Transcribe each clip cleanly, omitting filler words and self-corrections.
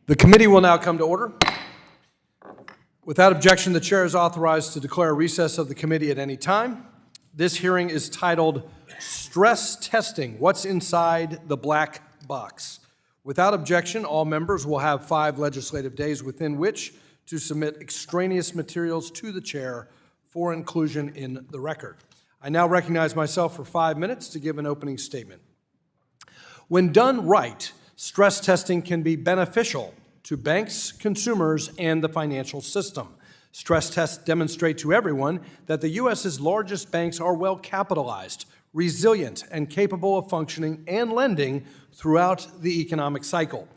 The committee will now come to order. Without objection, the chair is authorized to declare a recess of the committee at any time. This hearing is titled Stress Testing: What's Inside the Black Box? Without objection, all members will have 5 legislative days within which to submit extraneous materials to the chair for inclusion in the record. I now recognize myself for 5 minutes to give an opening statement. When done right, stress testing can be beneficial to banks, consumers, and the financial system. Stress tests demonstrate to everyone that the U.S.'s largest banks are well capitalized, resilient, and capable of functioning and lending throughout the economic cycle.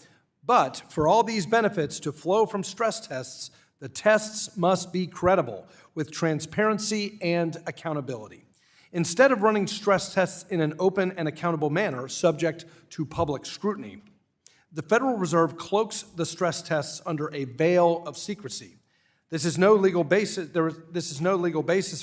But for all these benefits to flow from stress tests, the tests must be credible, with transparency and accountability. Instead of running stress tests in an open and accountable manner, subject to public scrutiny, the Federal Reserve cloaks the stress tests under a veil of secrecy. This is no legal basis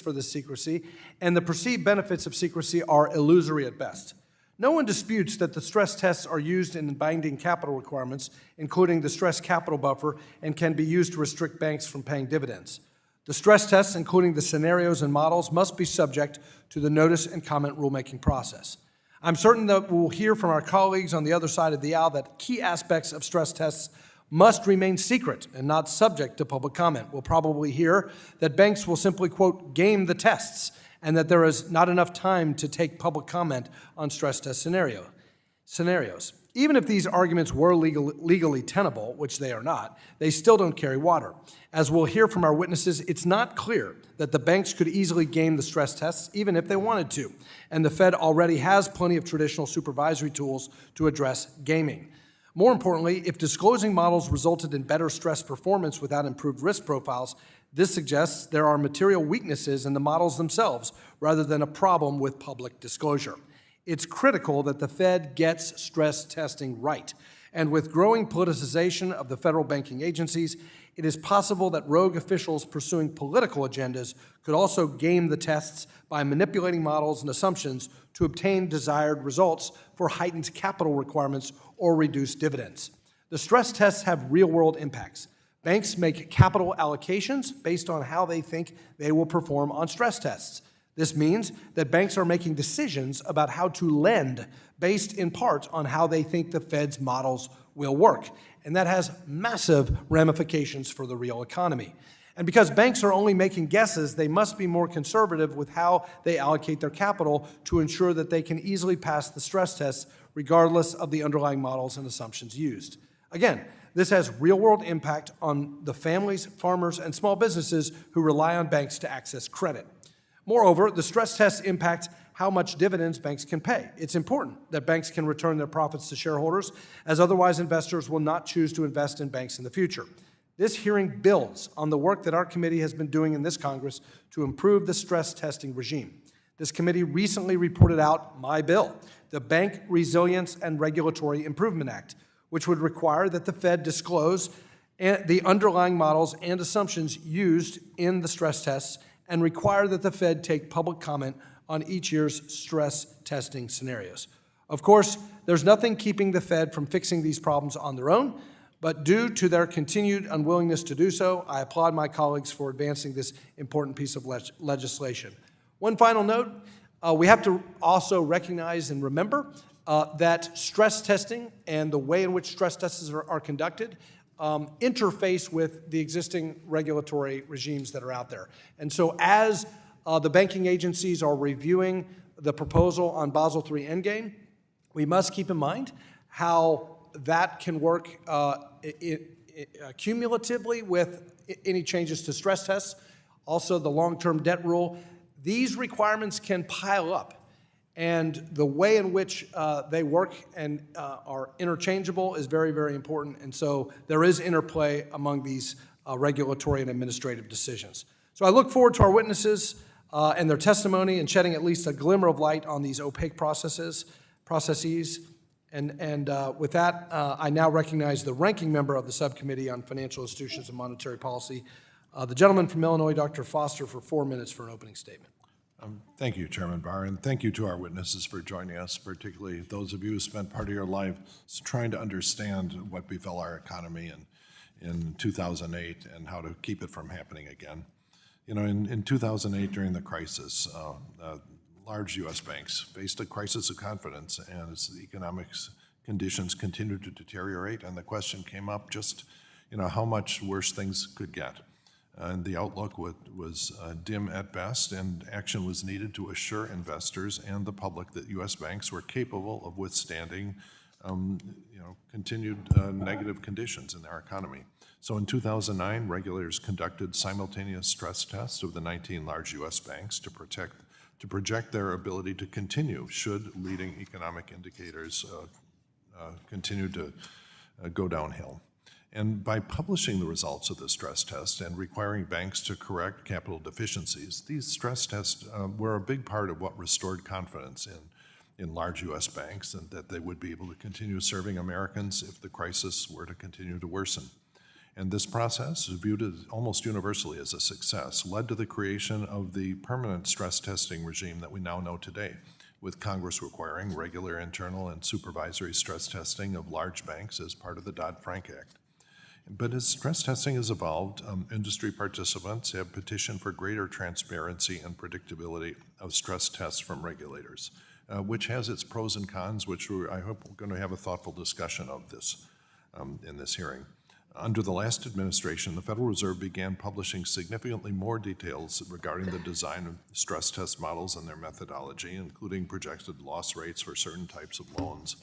for this secrecy, and the perceived benefits of secrecy are illusory at best. No one disputes that the stress tests are used in binding capital requirements, including the stress capital buffer, and can be used to restrict banks from paying dividends. The stress tests, including the scenarios and models, must be subject to the notice and comment rulemaking process. I'm certain that we'll hear from our colleagues on the other side of the aisle that key aspects of stress tests must remain secret and not subject to public comment. We'll probably hear that banks will simply, quote, game the tests, and that there is not enough time to take public comment on stress test scenarios. Even if these arguments were legally tenable, which they are not, they still don't carry water. As we'll hear from our witnesses, it's not clear that the banks could easily game the stress tests, even if they wanted to. And the Fed already has plenty of traditional supervisory tools to address gaming. More importantly, if disclosing models resulted in better stress performance without improved risk profiles, this suggests there are material weaknesses in the models themselves rather than a problem with public disclosure. It's critical that the Fed gets stress testing right. And with growing politicization of the federal banking agencies, it is possible that rogue officials pursuing political agendas could also game the tests by manipulating models and assumptions to obtain desired results for heightened capital requirements or reduced dividends. The stress tests have real-world impacts. Banks make capital allocations based on how they think they will perform on stress tests. This means that banks are making decisions about how to lend based in part on how they think the Fed's models will work. And that has massive ramifications for the real economy. And because banks are only making guesses, they must be more conservative with how they allocate their capital to ensure that they can easily pass the stress tests regardless of the underlying models and assumptions used. Again, this has real-world impact on the families, farmers, and small businesses who rely on banks to access credit. Moreover, the stress tests impact how much dividends banks can pay. It's important that banks can return their profits to shareholders, as otherwise investors will not choose to invest in banks in the future. This hearing builds on the work that our committee has been doing in this Congress to improve the stress testing regime. This committee recently reported out my bill, the Bank Resilience and Regulatory Improvement Act, which would require that the Fed disclose the underlying models and assumptions used in the stress tests and require that the Fed take public comment on each year's stress testing scenarios. Of course, there's nothing keeping the Fed from fixing these problems on their own, but due to their continued unwillingness to do so, I applaud my colleagues for advancing this important piece of legislation. One final note, we have to also recognize and remember that stress testing and the way in which stress tests are conducted interface with the existing regulatory regimes that are out there. And so as the banking agencies are reviewing the proposal on Basel III Endgame, we must keep in mind how that can work cumulatively with any changes to stress tests. Also, the long-term debt rule. These requirements can pile up. And the way in which they work and are interchangeable is very, very important. And so there is interplay among these regulatory and administrative decisions. So I look forward to our witnesses and their testimony and shedding at least a glimmer of light on these opaque processes. And with that, I now recognize the ranking member of the Subcommittee on Financial Institutions and Monetary Policy, the gentleman from Illinois, Dr. Foster, for 4 minutes for an opening statement. Thank you, Chairman Barr, and thank you to our witnesses for joining us, particularly those of you who spent part of your lives trying to understand what befell our economy in 2008 and how to keep it from happening again. You know, in 2008, during the crisis, large U.S. banks faced a crisis of confidence, and as the economic conditions continued to deteriorate, and the question came up just, you know, how much worse things could get. And the outlook was dim at best, and action was needed to assure investors and the public that U.S. banks were capable of withstanding, continued negative conditions in our economy. So in 2009, regulators conducted simultaneous stress tests of the 19 large U.S. banks to project their ability to continue should leading economic indicators continue to go downhill. And by publishing the results of the stress test and requiring banks to correct capital deficiencies, these stress tests were a big part of what restored confidence in large U.S. banks, and that they would be able to continue serving Americans if the crisis were to continue to worsen. And this process, viewed as almost universally as a success, led to the creation of the permanent stress testing regime that we now know today, with Congress requiring regular internal and supervisory stress testing of large banks as part of the Dodd-Frank Act. But as stress testing has evolved, industry participants have petitioned for greater transparency and predictability of stress tests from regulators, which has its pros and cons, which I hope we're going to have a thoughtful discussion of this in this hearing. Under the last administration, the Federal Reserve began publishing significantly more details regarding the design of stress test models and their methodology, including projected loss rates for certain types of loans.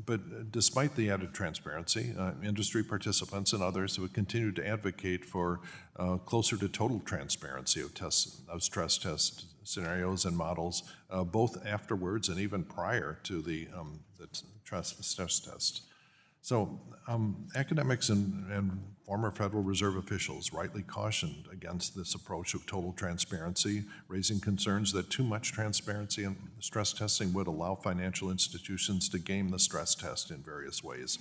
But despite the added transparency, industry participants and others have continued to advocate for closer to total transparency of stress test scenarios and models, both afterwards and even prior to the stress test. So academics and former Federal Reserve officials rightly cautioned against this approach of total transparency, raising concerns that too much transparency in stress testing would allow financial institutions to game the stress test in various ways.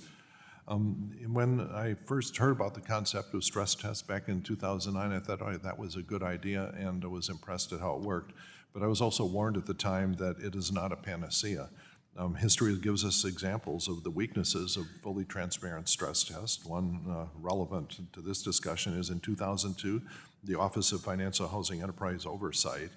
When I first heard about the concept of stress tests back in 2009, I thought, oh, that was a good idea, and I was impressed at how it worked. But I was also warned at the time that it is not a panacea. History gives us examples of the weaknesses of fully transparent stress tests. One relevant to this discussion is in 2002, the Office of Financial Housing Enterprise Oversight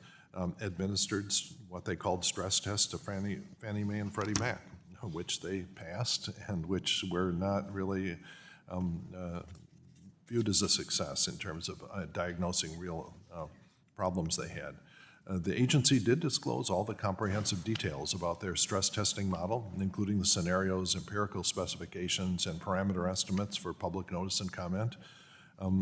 administered what they called stress tests to Fannie Mae and Freddie Mac, which they passed and which were not really viewed as a success in terms of diagnosing real problems they had. The agency did disclose all the comprehensive details about their stress testing model, including the scenarios, empirical specifications, and parameter estimates for public notice and comment.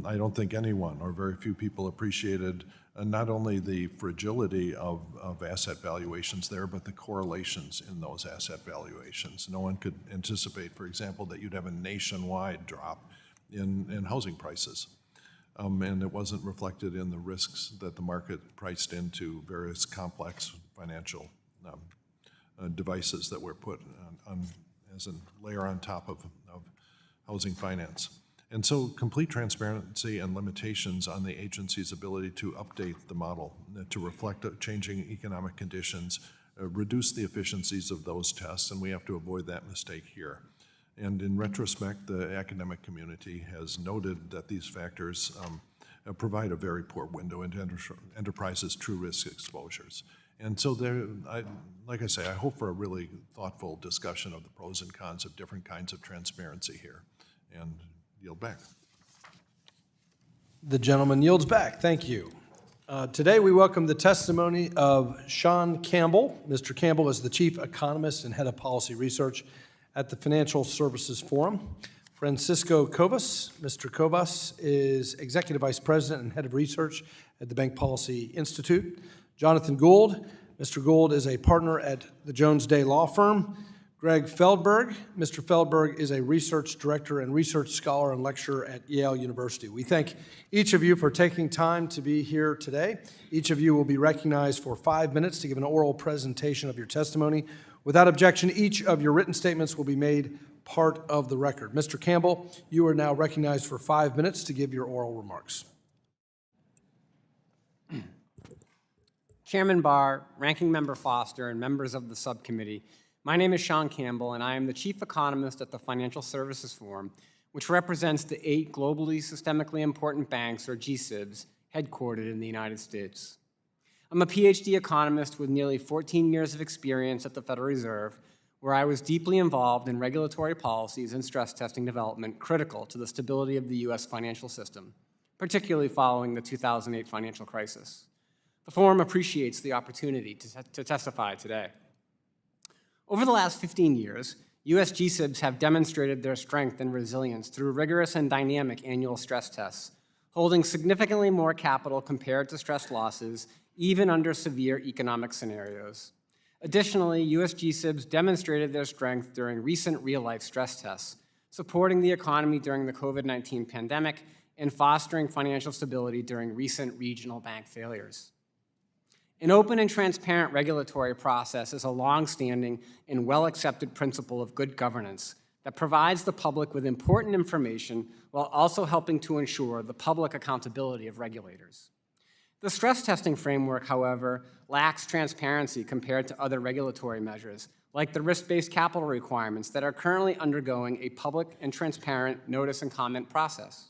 I don't think anyone or very few people appreciated not only the fragility of asset valuations there, but the correlations in those asset valuations. No one could anticipate, for example, that you'd have a nationwide drop in housing prices. And it wasn't reflected in the risks that the market priced into various complex financial devices that were put on as a layer on top of housing finance. And so complete transparency and limitations on the agency's ability to update the model to reflect changing economic conditions reduce the efficiencies of those tests, and we have to avoid that mistake here. And in retrospect, the academic community has noted that these factors provide a very poor window into enterprises' true risk exposures. And so like I say, I hope for a really thoughtful discussion of the pros and cons of different kinds of transparency here. And yield back. The gentleman yields back. Thank you. Today we welcome the testimony of Sean Campbell. Mr. Campbell is the Chief Economist and Head of Policy Research at the Financial Services Forum. Francisco Kovas. Mr. Kovas is Executive Vice President and Head of Research at the Bank Policy Institute. Jonathan Gould. Mr. Gould is a partner at the Jones Day Law Firm. Greg Feldberg. Mr. Feldberg is a research director and research scholar and lecturer at Yale University. We thank each of you for taking time to be here today. Each of you will be recognized for 5 minutes to give an oral presentation of your testimony. Without objection, each of your written statements will be made part of the record. Mr. Campbell, you are now recognized for 5 minutes to give your oral remarks. Chairman Barr, Ranking Member Foster, and members of the subcommittee, my name is Sean Campbell, and I am the Chief Economist at the Financial Services Forum, which represents the 8 globally systemically important banks, or GSIBs, headquartered in the United States. I'm a PhD economist with nearly 14 years of experience at the Federal Reserve, where I was deeply involved in regulatory policies and stress testing development critical to the stability of the U.S. financial system, particularly following the 2008 financial crisis. The Forum appreciates the opportunity to testify today. Over the last 15 years, U.S. GSIBs have demonstrated their strength and resilience through rigorous and dynamic annual stress tests, holding significantly more capital compared to stress losses, even under severe economic scenarios. Additionally, U.S. GSIBs demonstrated their strength during recent real-life stress tests, supporting the economy during the COVID-19 pandemic and fostering financial stability during recent regional bank failures. An open and transparent regulatory process is a long-standing and well-accepted principle of good governance that provides the public with important information while also helping to ensure the public accountability of regulators. The stress testing framework, however, lacks transparency compared to other regulatory measures, like the risk-based capital requirements that are currently undergoing a public and transparent notice and comment process.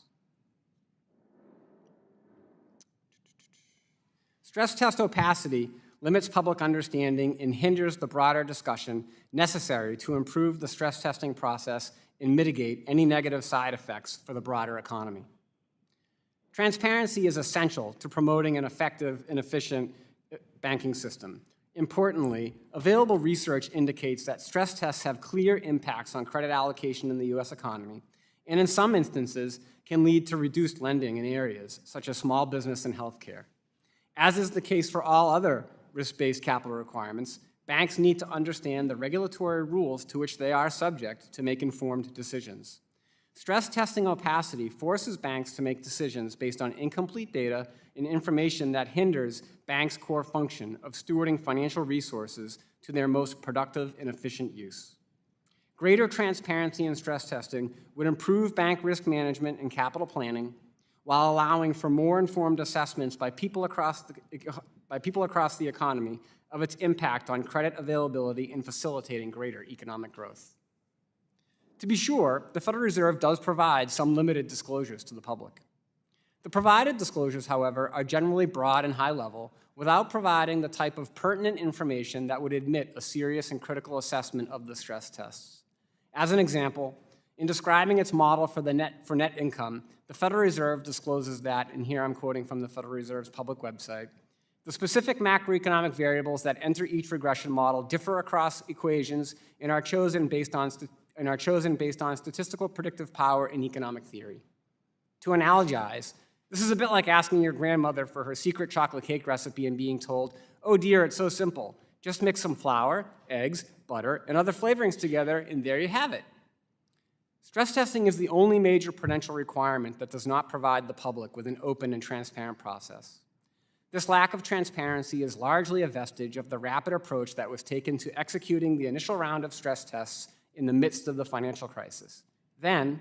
Stress test opacity limits public understanding and hinders the broader discussion necessary to improve the stress testing process and mitigate any negative side effects for the broader economy. Transparency is essential to promoting an effective and efficient banking system. Importantly, available research indicates that stress tests have clear impacts on credit allocation in the U.S. economy, and in some instances can lead to reduced lending in areas such as small business and healthcare. As is the case for all other risk-based capital requirements, banks need to understand the regulatory rules to which they are subject to make informed decisions. Stress testing opacity forces banks to make decisions based on incomplete data and information that hinders banks' core function of stewarding financial resources to their most productive and efficient use. Greater transparency in stress testing would improve bank risk management and capital planning, while allowing for more informed assessments by people across the economy of its impact on credit availability and facilitating greater economic growth. To be sure, the Federal Reserve does provide some limited disclosures to the public. The provided disclosures, however, are generally broad and high level, without providing the type of pertinent information that would admit a serious and critical assessment of the stress tests. As an example, in describing its model for net income, the Federal Reserve discloses that, and here I'm quoting from the Federal Reserve's public website, the specific macroeconomic variables that enter each regression model differ across equations and are chosen based on statistical predictive power and economic theory. To analogize, this is a bit like asking your grandmother for her secret chocolate cake recipe and being told, "Oh dear, it's so simple. Just mix some flour, eggs, butter, and other flavorings together, and there you have it." Stress testing is the only major prudential requirement that does not provide the public with an open and transparent process. This lack of transparency is largely a vestige of the rapid approach that was taken to executing the initial round of stress tests in the midst of the financial crisis. Then,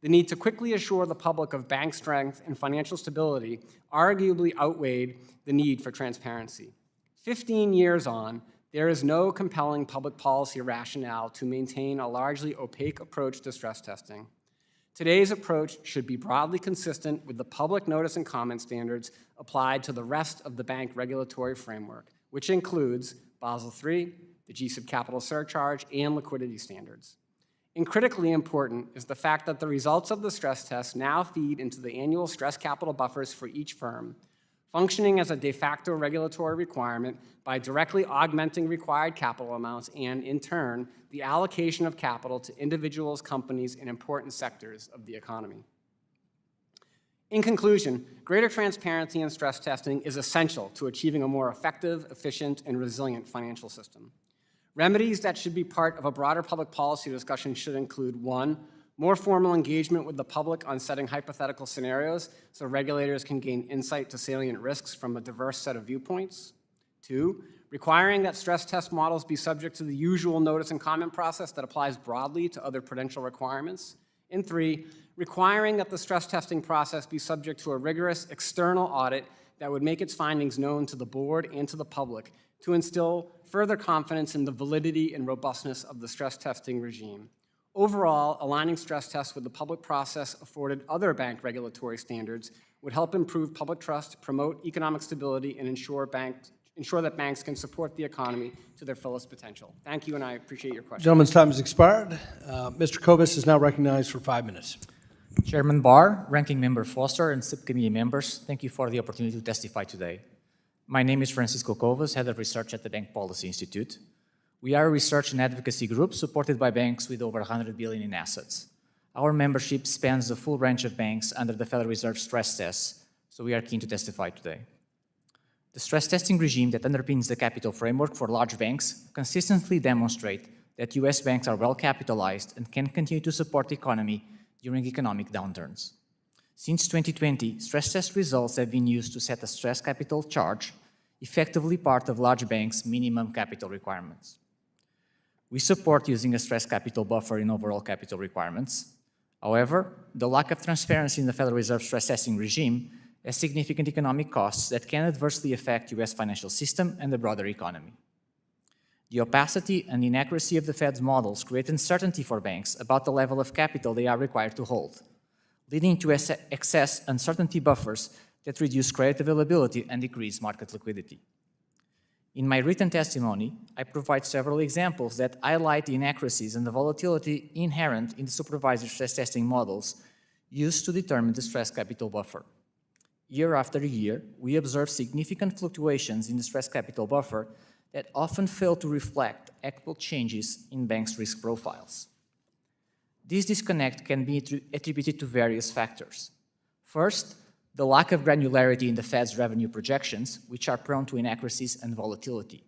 the need to quickly assure the public of bank strength and financial stability arguably outweighed the need for transparency. 15 years on, there is no compelling public policy rationale to maintain a largely opaque approach to stress testing. Today's approach should be broadly consistent with the public notice and comment standards applied to the rest of the bank regulatory framework, which includes Basel III, the GSIB capital surcharge, and liquidity standards. And critically important is the fact that the results of the stress tests now feed into the annual stress capital buffers for each firm, functioning as a de facto regulatory requirement by directly augmenting required capital amounts and, in turn, the allocation of capital to individuals, companies, and important sectors of the economy. In conclusion, greater transparency in stress testing is essential to achieving a more effective, efficient, and resilient financial system. Remedies that should be part of a broader public policy discussion should include: 1, more formal engagement with the public on setting hypothetical scenarios so regulators can gain insight to salient risks from a diverse set of viewpoints. 2, requiring that stress test models be subject to the usual notice and comment process that applies broadly to other prudential requirements. And 3, requiring that the stress testing process be subject to a rigorous external audit that would make its findings known to the board and to the public to instill further confidence in the validity and robustness of the stress testing regime. Overall, aligning stress tests with the public process afforded other bank regulatory standards would help improve public trust, promote economic stability, and ensure that banks can support the economy to their fullest potential. Thank you, and I appreciate your question. Gentleman's time has expired. Mr. Kovas is now recognized for 5 minutes. Chairman Barr, Ranking Member Foster, and subcommittee members, thank you for the opportunity to testify today. My name is Francisco Kovas, Head of Research at the Bank Policy Institute. We are a research and advocacy group supported by banks with over 100 billion in assets. Our membership spans the full range of banks under the Federal Reserve stress tests, so we are keen to testify today. The stress testing regime that underpins the capital framework for large banks consistently demonstrate that U.S. banks are well capitalized and can continue to support the economy during economic downturns. Since 2020, stress test results have been used to set a stress capital charge, effectively part of large banks' minimum capital requirements. We support using a stress capital buffer in overall capital requirements. However, the lack of transparency in the Federal Reserve stress testing regime has significant economic costs that can adversely affect U.S. financial system and the broader economy. The opacity and inaccuracy of the Fed's models create uncertainty for banks about the level of capital they are required to hold, leading to excess uncertainty buffers that reduce credit availability and decrease market liquidity. In my written testimony, I provide several examples that highlight the inaccuracies and the volatility inherent in the supervisory stress testing models used to determine the stress capital buffer. Year after year, we observe significant fluctuations in the stress capital buffer that often fail to reflect actual changes in banks' risk profiles. This disconnect can be attributed to various factors. First, the lack of granularity in the Fed's revenue projections, which are prone to inaccuracies and volatility.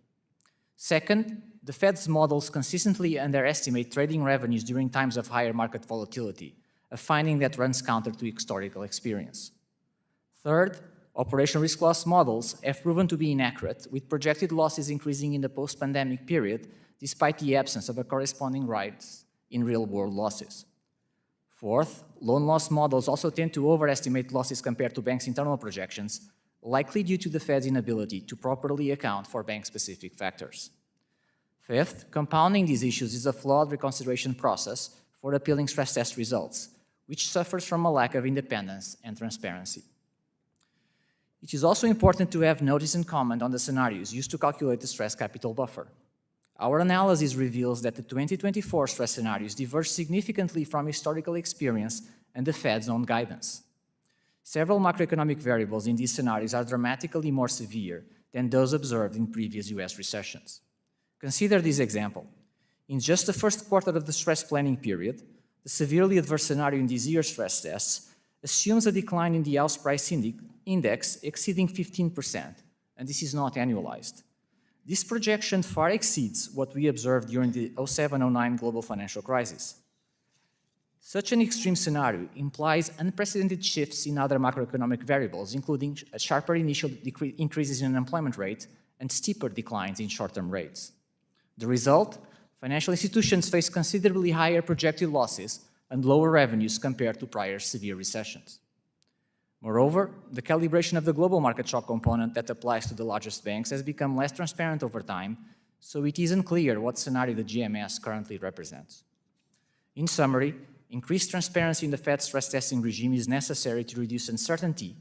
Second, the Fed's models consistently underestimate trading revenues during times of higher market volatility, a finding that runs counter to historical experience. Third, operational risk loss models have proven to be inaccurate, with projected losses increasing in the post-pandemic period despite the absence of a corresponding rise in real-world losses. Fourth, loan loss models also tend to overestimate losses compared to banks' internal projections, likely due to the Fed's inability to properly account for bank-specific factors. Fifth, compounding these issues is a flawed reconsideration process for appealing stress test results, which suffers from a lack of independence and transparency. It is also important to have notice and comment on the scenarios used to calculate the stress capital buffer. Our analysis reveals that the 2024 stress scenarios diverge significantly from historical experience and the Fed's own guidance. Several macroeconomic variables in these scenarios are dramatically more severe than those observed in previous US recessions. Consider this example. In just the first quarter of the stress planning period, the severely adverse scenario in this year's stress tests assumes a decline in the house price index exceeding 15%, and this is not annualized. This projection far exceeds what we observed during the 2007-09 global financial crisis. Such an extreme scenario implies unprecedented shifts in other macroeconomic variables, including sharper initial increases in unemployment rate and steeper declines in short-term rates. The result? Financial institutions face considerably higher projected losses and lower revenues compared to prior severe recessions. Moreover, the calibration of the global market shock component that applies to the largest banks has become less transparent over time, so it isn't clear what scenario the GMS currently represents. In summary, increased transparency in the Fed's stress testing regime is necessary to reduce uncertainty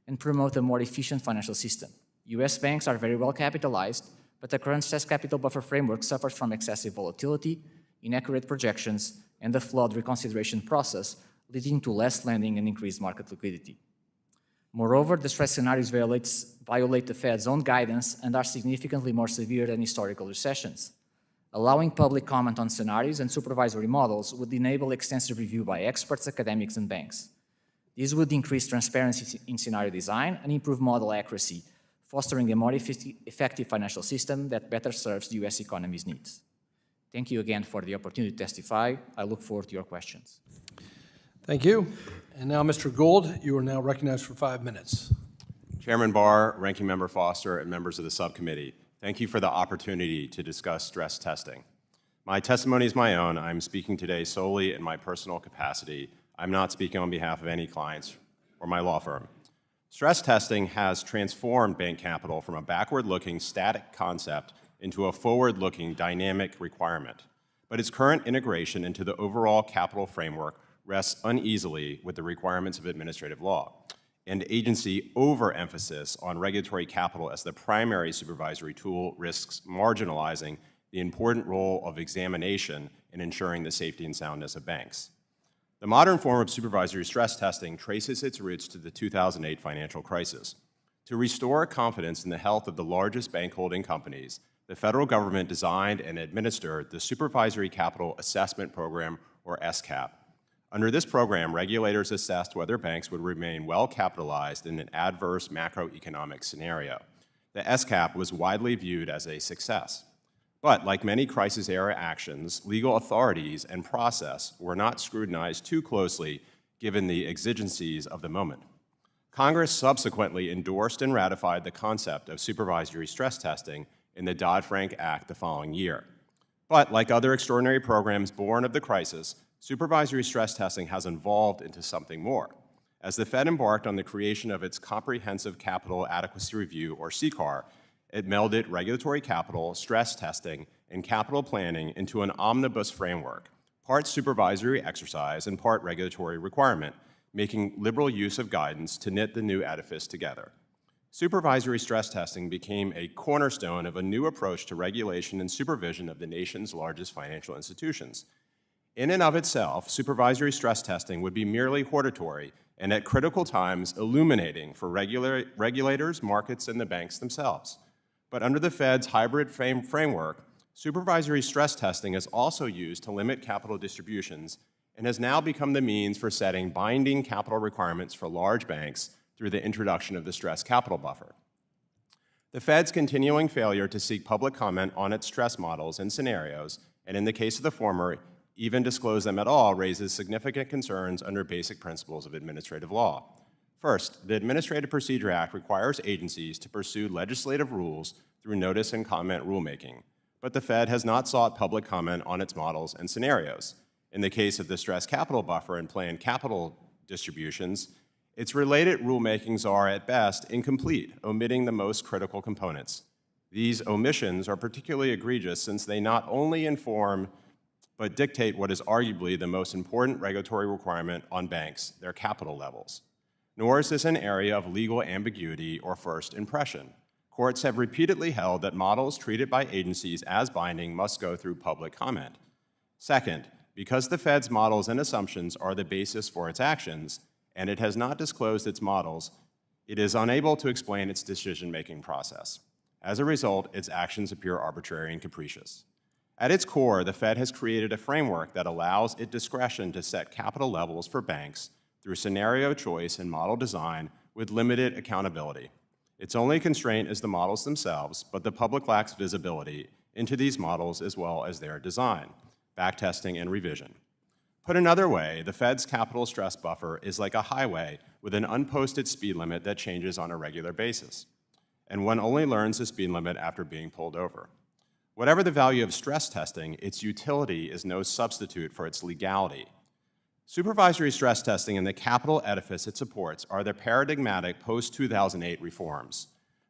and promote a more efficient financial system. US banks are very well capitalized, but the current stress capital buffer framework suffers from excessive volatility, inaccurate projections, and a flawed reconsideration process, leading to less lending and increased market liquidity. Moreover, the stress scenarios violate the Fed's own guidance and are significantly more severe than historical recessions. Allowing public comment on scenarios and supervisory models would enable extensive review by experts, academics, and banks. This would increase transparency in scenario design and improve model accuracy, fostering a more effective financial system that better serves the US economy's needs. Thank you again for the opportunity to testify. I look forward to your questions. Thank you. And now, Mr. Gould, you are now recognized for 5 minutes. Chairman Barr, Ranking Member Foster, and members of the subcommittee, thank you for the opportunity to discuss stress testing. My testimony is my own. I'm speaking today solely in my personal capacity. I'm not speaking on behalf of any clients or my law firm. Stress testing has transformed bank capital from a backward-looking static concept into a forward-looking dynamic requirement. But its current integration into the overall capital framework rests uneasily with the requirements of administrative law, and agency overemphasis on regulatory capital as the primary supervisory tool risks marginalizing the important role of examination in ensuring the safety and soundness of banks. The modern form of supervisory stress testing traces its roots to the 2008 financial crisis. To restore confidence in the health of the largest bank holding companies, the federal government designed and administered the Supervisory Capital Assessment Program, or SCAP. Under this program, regulators assessed whether banks would remain well capitalized in an adverse macroeconomic scenario. The SCAP was widely viewed as a success. But like many crisis-era actions, legal authorities and process were not scrutinized too closely given the exigencies of the moment. Congress subsequently endorsed and ratified the concept of supervisory stress testing in the Dodd-Frank Act the following year. But like other extraordinary programs born of the crisis, supervisory stress testing has evolved into something more. As the Fed embarked on the creation of its Comprehensive Capital Adequacy Review, or CCAR, it melded regulatory capital, stress testing, and capital planning into an omnibus framework, part supervisory exercise and part regulatory requirement, making liberal use of guidance to knit the new edifice together. Supervisory stress testing became a cornerstone of a new approach to regulation and supervision of the nation's largest financial institutions. In and of itself, supervisory stress testing would be merely hortatory and at critical times illuminating for regulators, markets, and the banks themselves. But under the Fed's hybrid framework, supervisory stress testing is also used to limit capital distributions and has now become the means for setting binding capital requirements for large banks through the introduction of the stress capital buffer. The Fed's continuing failure to seek public comment on its stress models and scenarios, and in the case of the former, even disclose them at all, raises significant concerns under basic principles of administrative law. First, the Administrative Procedure Act requires agencies to pursue legislative rules through notice and comment rulemaking, but the Fed has not sought public comment on its models and scenarios. In the case of the stress capital buffer and planned capital distributions, its related rulemakings are, at best, incomplete, omitting the most critical components. These omissions are particularly egregious since they not only inform but dictate what is arguably the most important regulatory requirement on banks, their capital levels. Nor is this an area of legal ambiguity or first impression. Courts have repeatedly held that models treated by agencies as binding must go through public comment. Second, because the Fed's models and assumptions are the basis for its actions, and it has not disclosed its models, it is unable to explain its decision-making process. As a result, its actions appear arbitrary and capricious. At its core, the Fed has created a framework that allows it discretion to set capital levels for banks through scenario choice and model design with limited accountability. Its only constraint is the models themselves, but the public lacks visibility into these models as well as their design, backtesting, and revision. Put another way, the Fed's capital stress buffer is like a highway with an unposted speed limit that changes on a regular basis, and one only learns the speed limit after being pulled over. Whatever the value of stress testing, its utility is no substitute for its legality. Supervisory stress testing and the capital edifice it supports are the paradigmatic post-2008 reforms.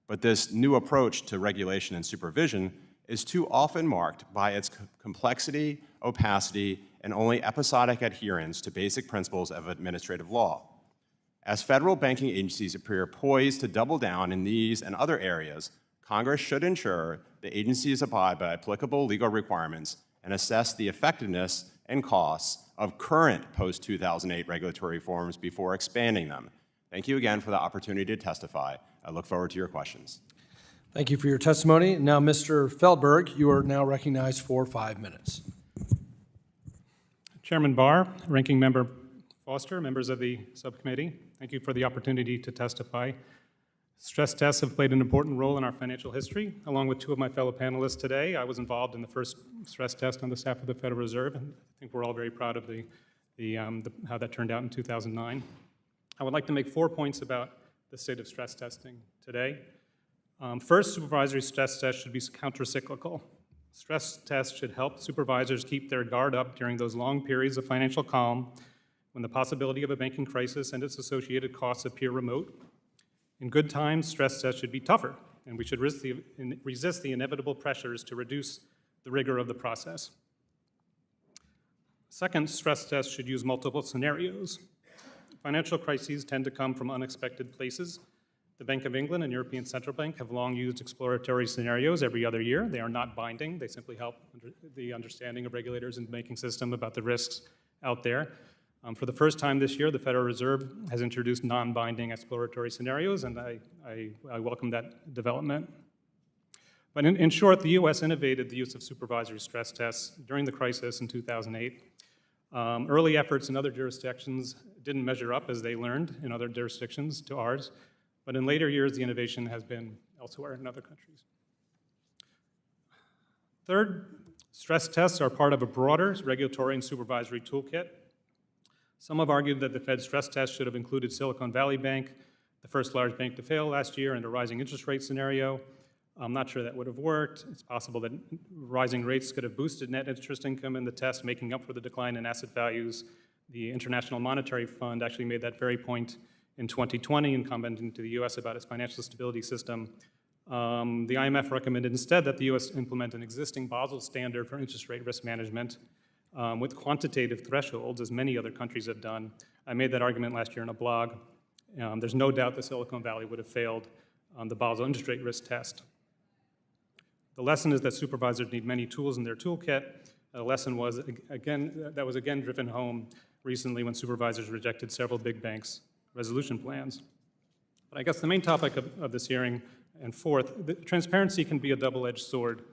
But this new approach to regulation and supervision is too often marked by its complexity, opacity, and only episodic adherence to basic principles of administrative law. As federal banking agencies appear poised to double down in these and other areas, Congress should ensure the agencies abide by applicable legal requirements and assess the effectiveness and costs of current post-2008 regulatory reforms before expanding them. Thank you again for the opportunity to testify. I look forward to your questions. Thank you for your testimony. Now, Mr. Feldberg, you are now recognized for 5 minutes. Chairman Barr, Ranking Member Foster, members of the subcommittee, thank you for the opportunity to testify. Stress tests have played an important role in our financial history. Along with two of my fellow panelists today, I was involved in the first stress test on the staff of the Federal Reserve, and I think we're all very proud of how that turned out in 2009. I would like to make 4 points about the state of stress testing today. First, supervisory stress tests should be countercyclical. Stress tests should help supervisors keep their guard up during those long periods of financial calm when the possibility of a banking crisis and its associated costs appear remote. In good times, stress tests should be tougher, and we should resist the inevitable pressures to reduce the rigor of the process. Second, stress tests should use multiple scenarios. Financial crises tend to come from unexpected places. The Bank of England and European Central Bank have long used exploratory scenarios every other year. They are not binding. They simply help the understanding of regulators and the banking system about the risks out there. For the first time this year, the Federal Reserve has introduced non-binding exploratory scenarios, and I welcome that development. But in short, the US innovated the use of supervisory stress tests during the crisis in 2008. Early efforts in other jurisdictions didn't measure up, as they learned in other jurisdictions, to ours. But in later years, the innovation has been elsewhere in other countries. Third, stress tests are part of a broader regulatory and supervisory toolkit. Some have argued that the Fed's stress test should have included Silicon Valley Bank, the first large bank to fail last year, and a rising interest rate scenario. I'm not sure that would have worked. It's possible that rising rates could have boosted net interest income in the test, making up for the decline in asset values. The International Monetary Fund actually made that very point in 2020 in commenting to the US about its financial stability system. The IMF recommended instead that the US implement an existing Basel standard for interest rate risk management with quantitative thresholds, as many other countries have done. I made that argument last year in a blog. There's no doubt that Silicon Valley would have failed on the Basel interest rate risk test. The lesson is that supervisors need many tools in their toolkit. The lesson was, that was again driven home recently when supervisors rejected several big banks' resolution plans. But I guess the main topic of this hearing, and fourth, transparency can be a double-edged sword.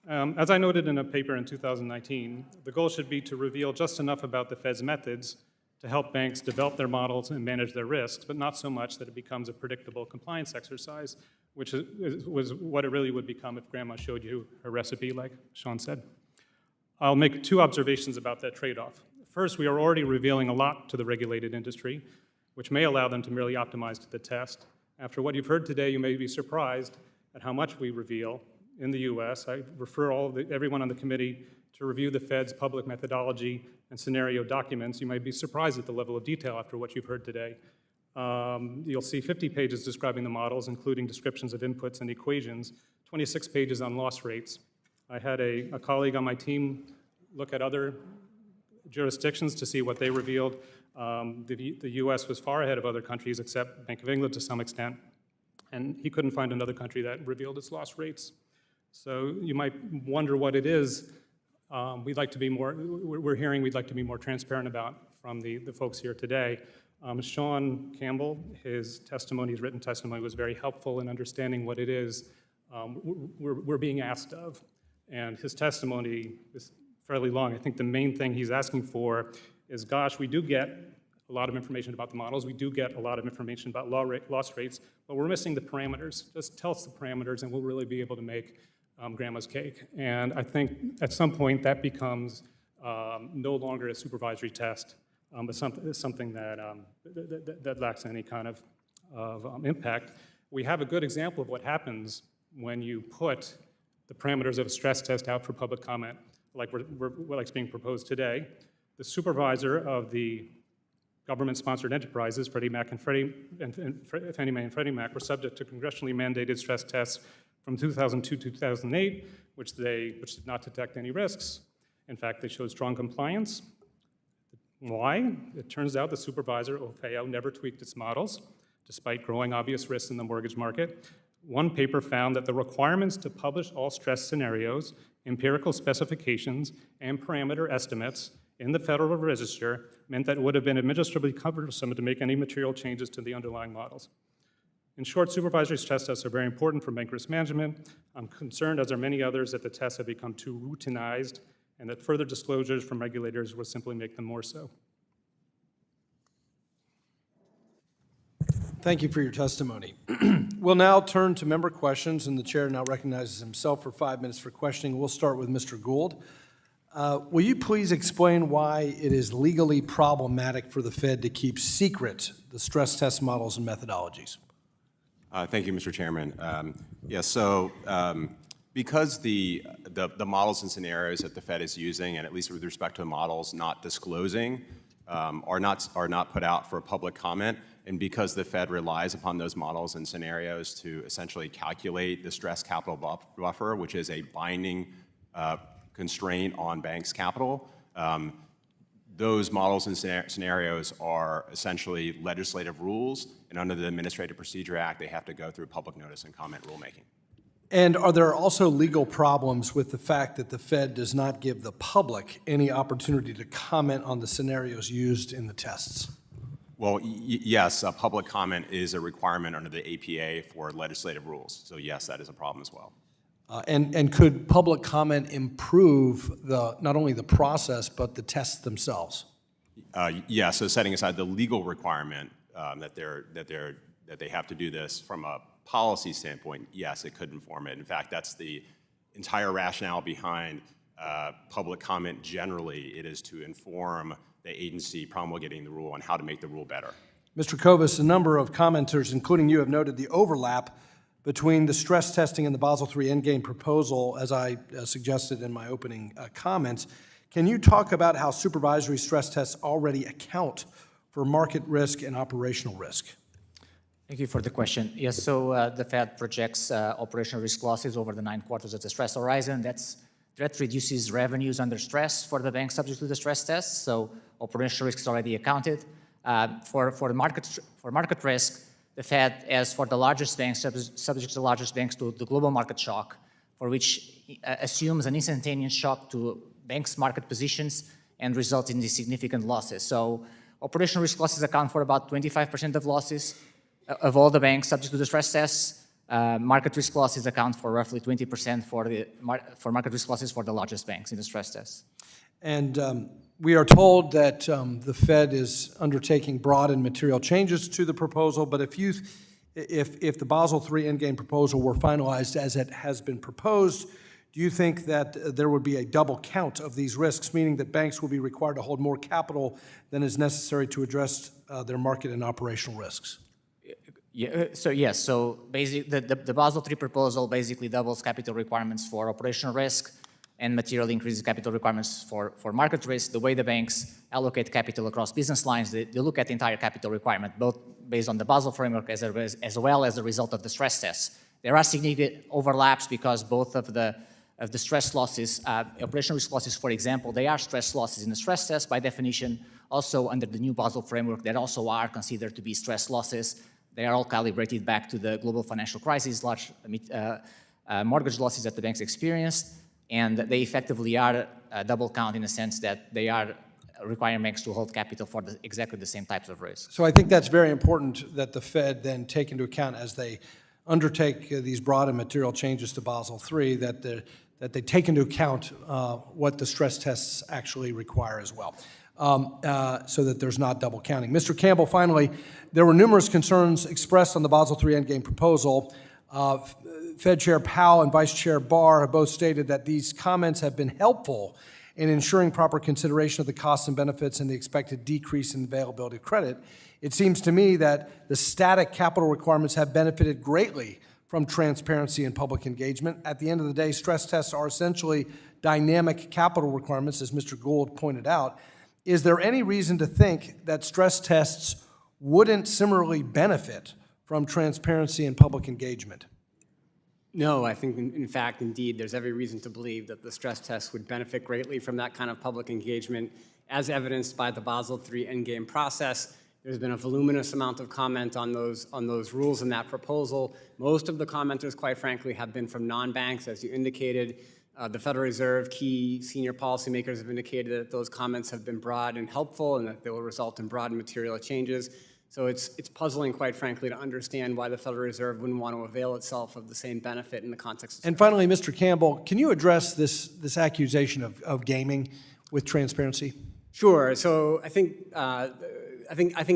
As I noted in a paper in 2019, the goal should be to reveal just enough about the Fed's methods to help banks develop their models and manage their risks, but not so much that it becomes a predictable compliance exercise, which was what it really would become if Grandma showed you her recipe, like Sean said. I'll make two observations about that trade-off. First, we are already revealing a lot to the regulated industry, which may allow them to merely optimize to the test. After what you've heard today, you may be surprised at how much we reveal in the US. I refer everyone on the committee to review the Fed's public methodology and scenario documents. You might be surprised at the level of detail after what you've heard today. You'll see 50 pages describing the models, including descriptions of inputs and equations, 26 pages on loss rates. I had a colleague on my team look at other jurisdictions to see what they revealed. The US was far ahead of other countries, except Bank of England to some extent, and he couldn't find another country that revealed its loss rates. So you might wonder what it is we'd like to be more, we're hearing we'd like to be more transparent about from the folks here today. Sean Campbell, his testimony, his written testimony, was very helpful in understanding what it is we're being asked of. And his testimony is fairly long. I think the main thing he's asking for is, gosh, we do get a lot of information about the models. We do get a lot of information about loss rates, but we're missing the parameters. Just tell us the parameters and we'll really be able to make grandma's cake. And I think at some point that becomes no longer a supervisory test, but something that lacks any kind of impact. We have a good example of what happens when you put the parameters of a stress test out for public comment, like what's being proposed today. The supervisor of the government-sponsored enterprises, Fannie Mae and Freddie Mac, were subject to congressionally mandated stress tests from 2002 to 2008, which did not detect any risks. In fact, they showed strong compliance. Why? It turns out the supervisor, OFAO, never tweaked its models, despite growing obvious risks in the mortgage market. One paper found that the requirements to publish all stress scenarios, empirical specifications, and parameter estimates in the Federal Register meant that it would have been administratively cumbersome to make any material changes to the underlying models. In short, supervisory stress tests are very important for bank risk management. I'm concerned, as are many others, that the tests have become too routinized and that further disclosures from regulators will simply make them more so. Thank you for your testimony. We'll now turn to member questions, and the chair now recognizes himself for 5 minutes for questioning. We'll start with Mr. Gould. Will you please explain why it is legally problematic for the Fed to keep secret the stress test models and methodologies? Thank you, Mr. Chairman. Because the models and scenarios that the Fed is using, and at least with respect to the models not disclosing are not put out for public comment. And because the Fed relies upon those models and scenarios to essentially calculate the stress capital buffer, which is a binding constraint on banks' capital, those models and scenarios are essentially legislative rules, and under the Administrative Procedure Act, they have to go through public notice and comment rulemaking. And are there also legal problems with the fact that the Fed does not give the public any opportunity to comment on the scenarios used in the tests? Well, yes, public comment is a requirement under the APA for legislative rules. So yes, that is a problem as well. And could public comment improve not only the process, but the tests themselves? Yeah, so setting aside the legal requirement that they have to do this from a policy standpoint, yes, it could inform it. In fact, that's the entire rationale behind public comment generally. It is to inform the agency promulgating the rule on how to make the rule better. Mr. Kovas, a number of commenters, including you, have noted the overlap between the stress testing and the Basel III Endgame proposal, as I suggested in my opening comments. Can you talk about how supervisory stress tests already account for market risk and operational risk? Thank you for the question. Yes, so the Fed projects operational risk losses over the 9 quarters of the stress horizon. That reduces revenues under stress for the banks subject to the stress test. So operational risk is already accounted. For market risk, the Fed, as for the largest banks, subject to the largest banks to the global market shock, for which assumes an instantaneous shock to banks' market positions and results in these significant losses. So operational risk losses account for about 25% of losses of all the banks subject to the stress tests. Market risk losses account for roughly 20% for market risk losses for the largest banks in the stress tests. And we are told that the Fed is undertaking broad and material changes to the proposal, but if the Basel III Endgame proposal were finalized as it has been proposed, do you think that there would be a double count of these risks, meaning that banks will be required to hold more capital than is necessary to address their market and operational risks? Yeah, so basically the Basel III proposal basically doubles capital requirements for operational risk and materially increases capital requirements for market risk. The way the banks allocate capital across business lines, they look at the entire capital requirement, both based on the Basel framework as well as the result of the stress tests. There are significant overlaps because both of the stress losses, operational risk losses, for example, they are stress losses in the stress test by definition. Also under the new Basel framework, that also are considered to be stress losses. They are all calibrated back to the global financial crisis, large mortgage losses that the banks experienced, and they effectively are a double count in the sense that they are requiring banks to hold capital for exactly the same types of risks. So I think that's very important that the Fed then take into account as they undertake these broad and material changes to Basel III, that they take into account what the stress tests actually require as well, so that there's not double counting. Mr. Campbell, finally, there were numerous concerns expressed on the Basel III Endgame proposal. Fed Chair Powell and Vice Chair Barr have both stated that these comments have been helpful in ensuring proper consideration of the costs and benefits and the expected decrease in availability of credit. It seems to me that the static capital requirements have benefited greatly from transparency and public engagement. At the end of the day, stress tests are essentially dynamic capital requirements, as Mr. Gould pointed out. Is there any reason to think that stress tests wouldn't similarly benefit from transparency and public engagement? No, I think, in fact, indeed, there's every reason to believe that the stress tests would benefit greatly from that kind of public engagement, as evidenced by the Basel III Endgame process. There's been a voluminous amount of comment on those rules in that proposal. Most of the commenters, quite frankly, have been from non-banks, as you indicated. The Federal Reserve, key senior policymakers have indicated that those comments have been broad and helpful and that they will result in broad and material changes. So it's puzzling, quite frankly, to understand why the Federal Reserve wouldn't want to avail itself of the same benefit in the context of. And finally, Mr. Campbell, can you address this accusation of gaming with transparency? Sure. So I think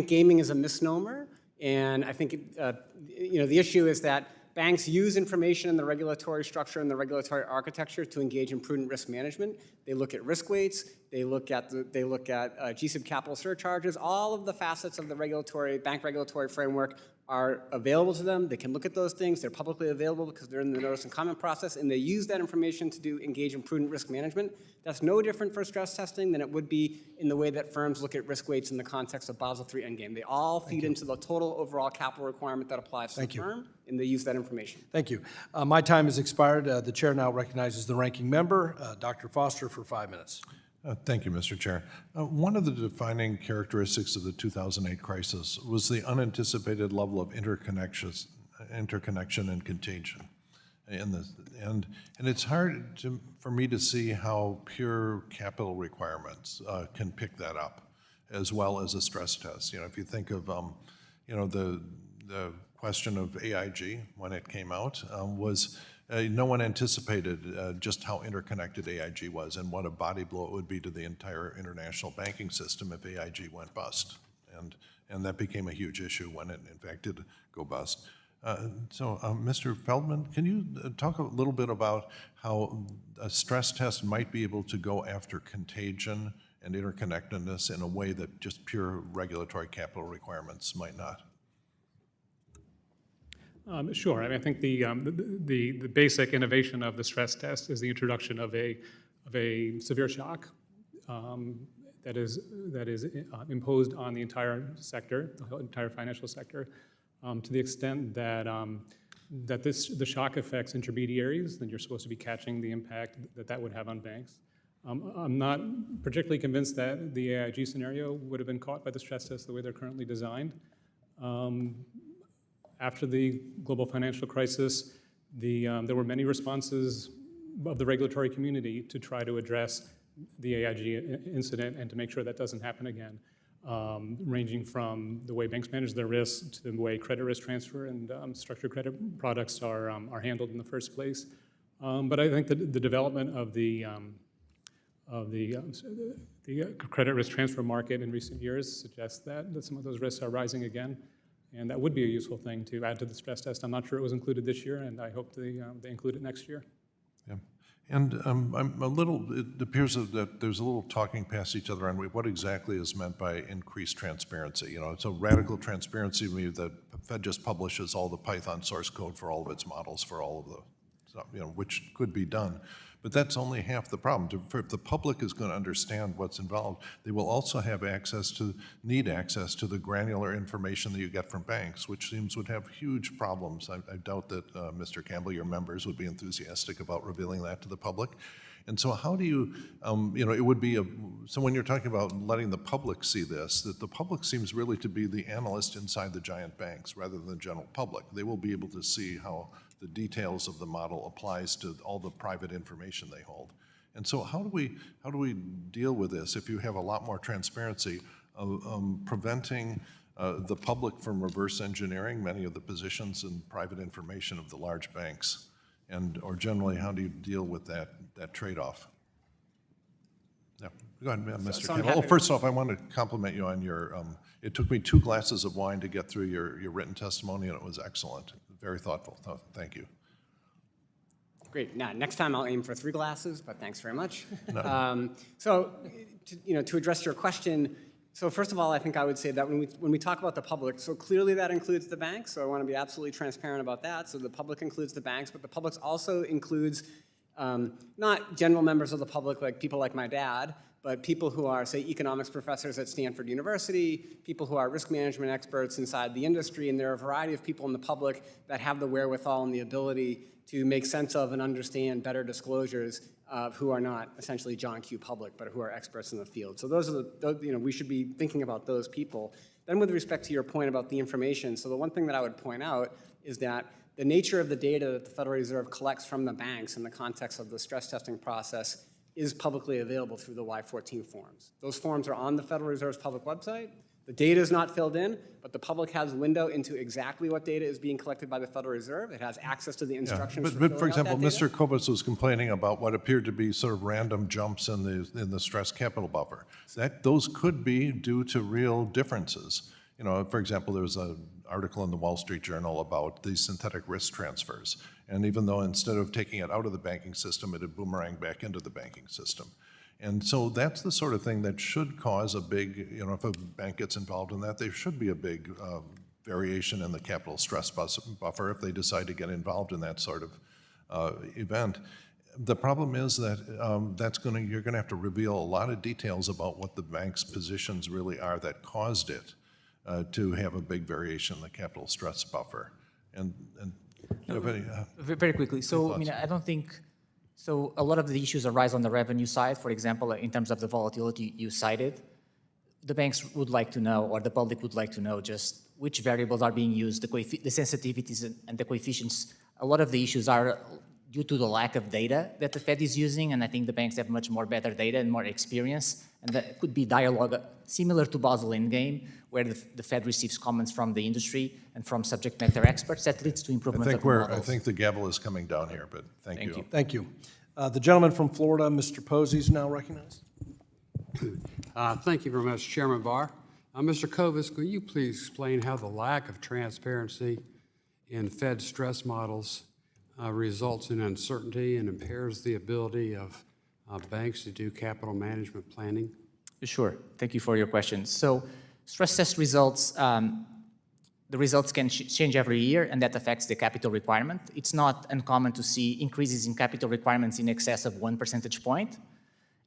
gaming is a misnomer, and I think the issue is that banks use information in the regulatory structure and the regulatory architecture to engage in prudent risk management. They look at risk weights, They look at GSIB capital surcharges. All of the facets of the bank regulatory framework are available to them. They can look at those things. They're publicly available because they're in the notice and comment process, and they use that information to engage in prudent risk management. That's no different for stress testing than it would be in the way that firms look at risk weights in the context of Basel III Endgame. They all feed into the total overall capital requirement that applies to the firm, and they use that information. Thank you. My time has expired. The chair now recognizes the ranking member, Dr. Foster, for 5 minutes. Thank you, Mr. Chair. One of the defining characteristics of the 2008 crisis was the unanticipated level of interconnection and contagion. And it's hard for me to see how pure capital requirements can pick that up, as well as a stress test. If you think of, the question of AIG when it came out was no one anticipated just how interconnected AIG was and what a body blow it would be to the entire international banking system if AIG went bust. And that became a huge issue when it, in fact, did go bust. Mr. Feldman, can you talk a little bit about how a stress test might be able to go after contagion and interconnectedness in a way that just pure regulatory capital requirements might not? Sure. I think the basic innovation of the stress test is the introduction of a severe shock that is imposed on the entire sector, the entire financial sector, to the extent that the shock affects intermediaries. Then you're supposed to be catching the impact that would have on banks. I'm not particularly convinced that the AIG scenario would have been caught by the stress test the way they're currently designed. After the global financial crisis, there were many responses of the regulatory community to try to address the AIG incident and to make sure that doesn't happen again, ranging from the way banks manage their risks to the way credit risk transfer and structured credit products are handled in the first place. But I think that the development of the credit risk transfer market in recent years suggests that some of those risks are rising again. And that would be a useful thing to add to the stress test. I'm not sure it was included this year, and I hope they include it next year. Yeah. And it appears that there's a little talking past each other on what exactly is meant by increased transparency. So radical transparency means that the Fed just publishes all the Python source code for all of its models for all of the, which could be done. But that's only half the problem. If the public is going to understand what's involved, they will also need access to the granular information that you get from banks, which would have huge problems. I doubt that Mr. Campbell, your members, would be enthusiastic about revealing that to the public. And so how do you, it would be so when you're talking about letting the public see this, that the public seems really to be the analyst inside the giant banks rather than the general public. They will be able to see how the details of the model applies to all the private information they hold. And so how do we deal with this if you have a lot more transparency, preventing the public from reverse engineering many of the positions and private information of the large banks? Or generally, how do you deal with that trade-off? Yeah, go ahead, Mr. Campbell. First off, I want to compliment you on your, it took me 2 glasses of wine to get through your written testimony, and it was excellent. Very thoughtful. Thank you. Great. Now, next time I'll aim for 3 glasses, but thanks very much. No. To address your question, so first of all, I think I would say that when we talk about the public, so clearly that includes the banks, so I want to be absolutely transparent about that. So the public includes the banks, but the public also includes not general members of the public, like people like my dad, but people who are, say, economics professors at Stanford University, people who are risk management experts inside the industry, and there are a variety of people in the public that have the wherewithal and the ability to make sense of and understand better disclosures who are not essentially John Q. Public, but who are experts in the field. So those are we should be thinking about those people. Then with respect to your point about the information, so the one thing that I would point out is that the nature of the data that the Federal Reserve collects from the banks in the context of the stress testing process is publicly available through the Y-14 forms. Those forms are on the Federal Reserve's public website. The data is not filled in, but the public has a window into exactly what data is being collected by the Federal Reserve. It has access to the instructions. Yeah. But for example, Mr. Kovas was complaining about what appeared to be sort of random jumps in the stress capital buffer. Those could be due to real differences. For example, there was an article in the Wall Street Journal about these synthetic risk transfers. And even though instead of taking it out of the banking system, it had boomeranged back into the banking system. And so that's the sort of thing that should cause a big, if a bank gets involved in that, there should be a big variation in the capital stress buffer if they decide to get involved in that sort of event. The problem is that you're going to have to reveal a lot of details about what the bank's positions really are that caused it to have a big variation in the capital stress buffer. And do you have any, Very quickly. So, I mean, I don't think, so a lot of the issues arise on the revenue side. For example, in terms of the volatility you cited, the banks would like to know, or the public would like to know, just which variables are being used, the sensitivities and the coefficients. A lot of the issues are due to the lack of data that the Fed is using, and I think the banks have much more better data and more experience, and that could be dialogue similar to Basel Endgame, where the Fed receives comments from the industry and from subject matter experts that leads to improvement of models. I think the gavel is coming down here, but thank you. Thank you. The gentleman from Florida, Mr. Posey, is now recognized. Thank you very much, Chairman Barr. Mr. Kovas, could you please explain how the lack of transparency in Fed stress models results in uncertainty and impairs the ability of banks to do capital management planning? Sure. Thank you for your question. So stress test results, the results can change every year, and that affects the capital requirement. It's not uncommon to see increases in capital requirements in excess of 1 percentage point,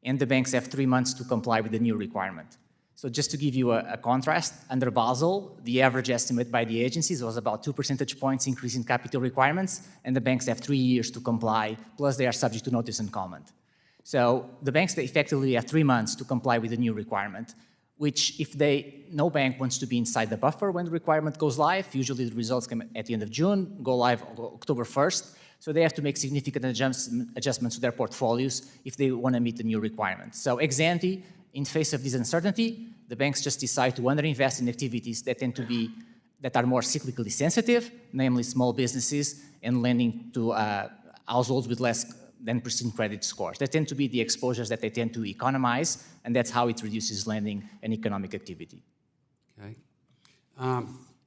and the banks have 3 months to comply with the new requirement. So just to give you a contrast, under Basel, the average estimate by the agencies was about 2 percentage points increase in capital requirements, and the banks have 3 years to comply, plus they are subject to notice and comment. So the banks effectively have 3 months to comply with the new requirement, which no bank wants to be inside the buffer when the requirement goes live. Usually the results come at the end of June, go live October 1st. So they have to make significant adjustments to their portfolios if they want to meet the new requirements. So ex ante, in face of this uncertainty, the banks just decide to underinvest in activities that are more cyclically sensitive, namely small businesses and lending to households with less than pristine credit scores. That tend to be the exposures that they tend to economize, and that's how it reduces lending and economic activity. Okay.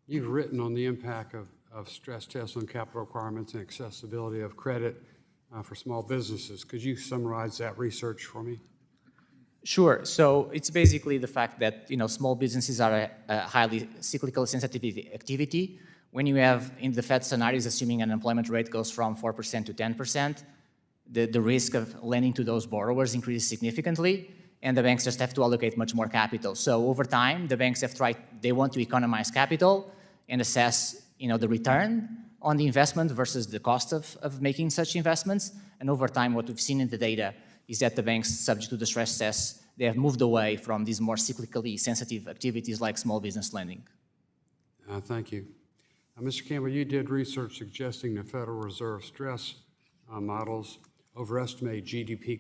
You've written on the impact of stress tests on capital requirements and accessibility of credit for small businesses. Could you summarize that research for me? Sure. So it's basically the fact that small businesses are a highly cyclical sensitivity activity. When you have in the Fed scenarios, assuming an unemployment rate goes from 4% to 10%, the risk of lending to those borrowers increases significantly, and the banks just have to allocate much more capital. So over time, the banks they want to economize capital and assess the return on the investment versus the cost of making such investments. And over time, what we've seen in the data is that the banks, subject to the stress tests, they have moved away from these more cyclically sensitive activities like small business lending. Thank you. Mr. Campbell, you did research suggesting the Federal Reserve stress models overestimate GDP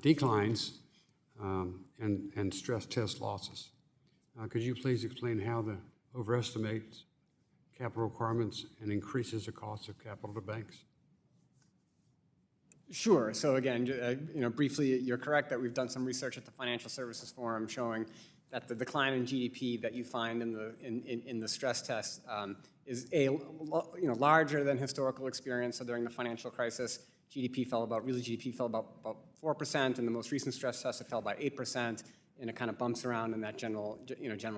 declines and stress test losses. Could you please explain how the overestimates capital requirements and increases the cost of capital to banks? Sure. So again, briefly, you're correct that we've done some research at the Financial Services Forum showing that the decline in GDP that you find in the stress test is larger than historical experience. So during the financial crisis, GDP fell about 4%. In the most recent stress test, it fell by 8%, and it kind of bumps around in that general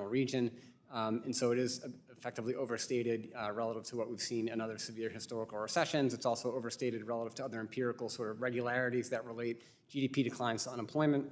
region. And so it is effectively overstated relative to what we've seen in other severe historical recessions. It's also overstated relative to other empirical sort of regularities that relate GDP declines to unemployment.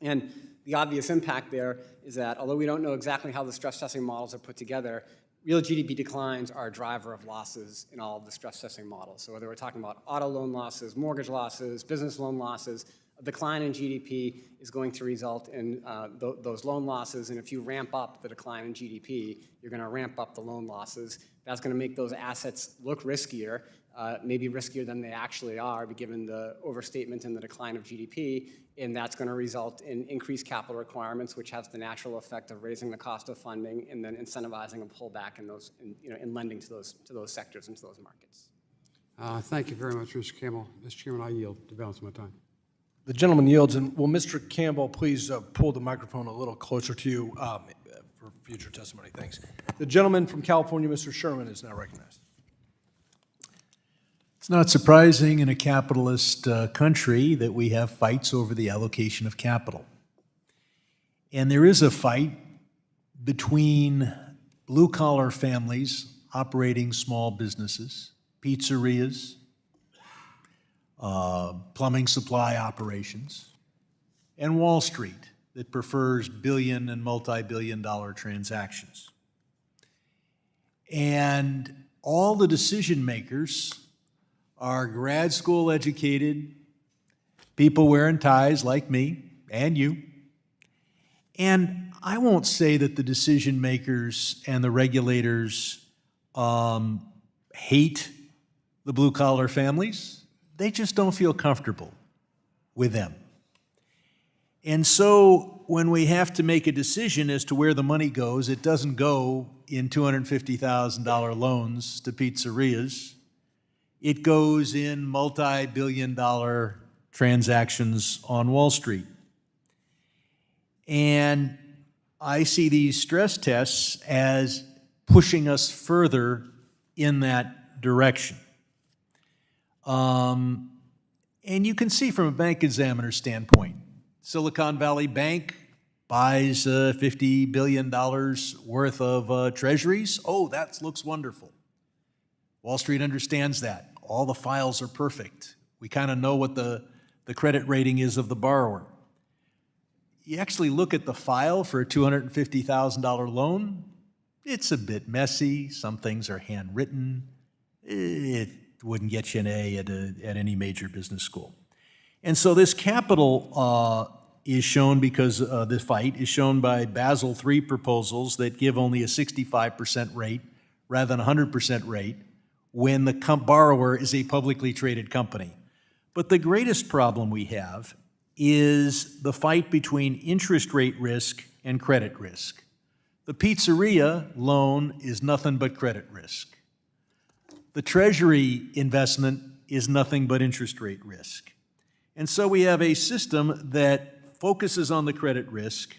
And the obvious impact there is that although we don't know exactly how the stress testing models are put together, real GDP declines are a driver of losses in all of the stress testing models. So whether we're talking about auto loan losses, mortgage losses, business loan losses, a decline in GDP is going to result in those loan losses. And if you ramp up the decline in GDP, you're going to ramp up the loan losses. That's going to make those assets look riskier, maybe riskier than they actually are, given the overstatement in the decline of GDP. And that's going to result in increased capital requirements, which has the natural effect of raising the cost of funding and then incentivizing a pullback in lending to those sectors and to those markets. Thank you very much, Mr. Campbell. Mr. Chairman, I yield the balance of my time. The gentleman yields, and will Mr. Campbell please pull the microphone a little closer to you for future testimony? Thanks. The gentleman from California, Mr. Sherman, is now recognized. It's not surprising in a capitalist country that we have fights over the allocation of capital. And there is a fight between blue-collar families operating small businesses, pizzerias, plumbing supply operations, and Wall Street that prefers billion and multi-billion-dollar transactions. And all the decision makers are grad school educated people wearing ties like me and you. And I won't say that the decision makers and the regulators hate the blue-collar families. They just don't feel comfortable with them. And so when we have to make a decision as to where the money goes, it doesn't go in $250,000 loans to pizzerias. It goes in multi-billion-dollar transactions on Wall Street. And I see these stress tests as pushing us further in that direction. And you can see from a bank examiner's standpoint, Silicon Valley Bank buys $50 billion worth of treasuries. Oh, that looks wonderful. Wall Street understands that. All the files are perfect. We kind of know what the credit rating is of the borrower. You actually look at the file for a $250,000 loan, it's a bit messy. Some things are handwritten. It wouldn't get you an A at any major business school. And so this capital is shown because this fight is shown by Basel III proposals that give only a 65% rate rather than a 100% rate when the borrower is a publicly traded company. But the greatest problem we have is the fight between interest rate risk and credit risk. The pizzeria loan is nothing but credit risk. The Treasury investment is nothing but interest rate risk. And so we have a system that focuses on the credit risk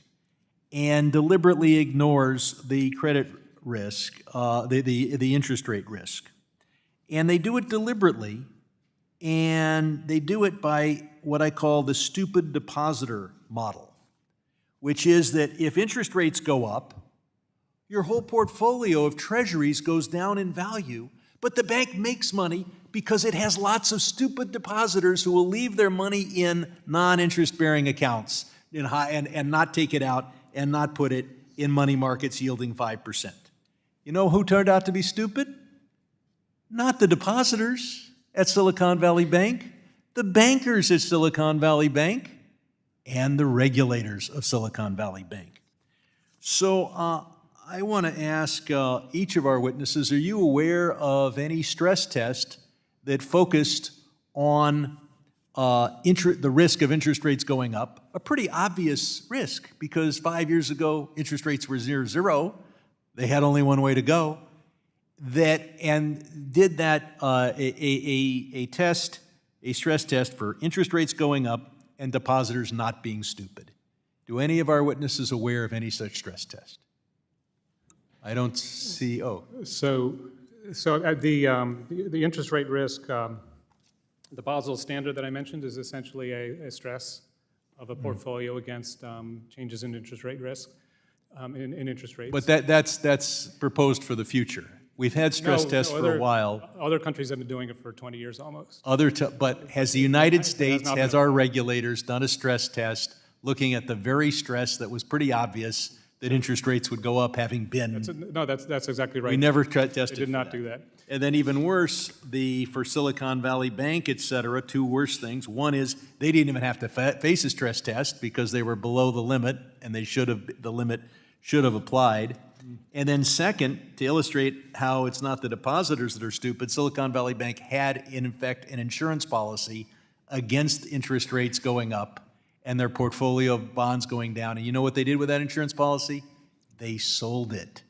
and deliberately ignores the credit risk, the interest rate risk. And they do it deliberately, and they do it by what I call the stupid depositor model, which is that if interest rates go up, your whole portfolio of treasuries goes down in value, but the bank makes money because it has lots of stupid depositors who will leave their money in non-interest-bearing accounts and not take it out and not put it in money markets yielding 5%. You know who turned out to be stupid? Not the depositors at Silicon Valley Bank, the bankers at Silicon Valley Bank, and the regulators of Silicon Valley Bank. So I want to ask each of our witnesses, are you aware of any stress test that focused on the risk of interest rates going up? A pretty obvious risk, because 5 years ago, interest rates were zero. They had only one way to go. Did that a stress test for interest rates going up and depositors not being stupid. Do any of our witnesses aware of any such stress test? I don't see. Oh, So the interest rate risk, the Basel standard that I mentioned is essentially a stress of a portfolio against changes in interest rate risk, in interest rates. but that's proposed for the future. We've had stress tests for a while. Other countries have been doing it for 20 years almost. But has the United States, not has been- our regulators done a stress test looking at the very stress that was pretty obvious that interest rates would go up, having been? No, that's exactly right. We never tested They did for not that. do that. And then even worse, for Silicon Valley Bank, et cetera, two worse things. One is they didn't even have to face a stress test because they were below the limit, and the limit should have applied. And then second, to illustrate how it's not the depositors that are stupid, Silicon Valley Bank had, in effect, an insurance policy against interest rates going up and their portfolio of bonds going down. And you know what they did with that insurance policy? They sold it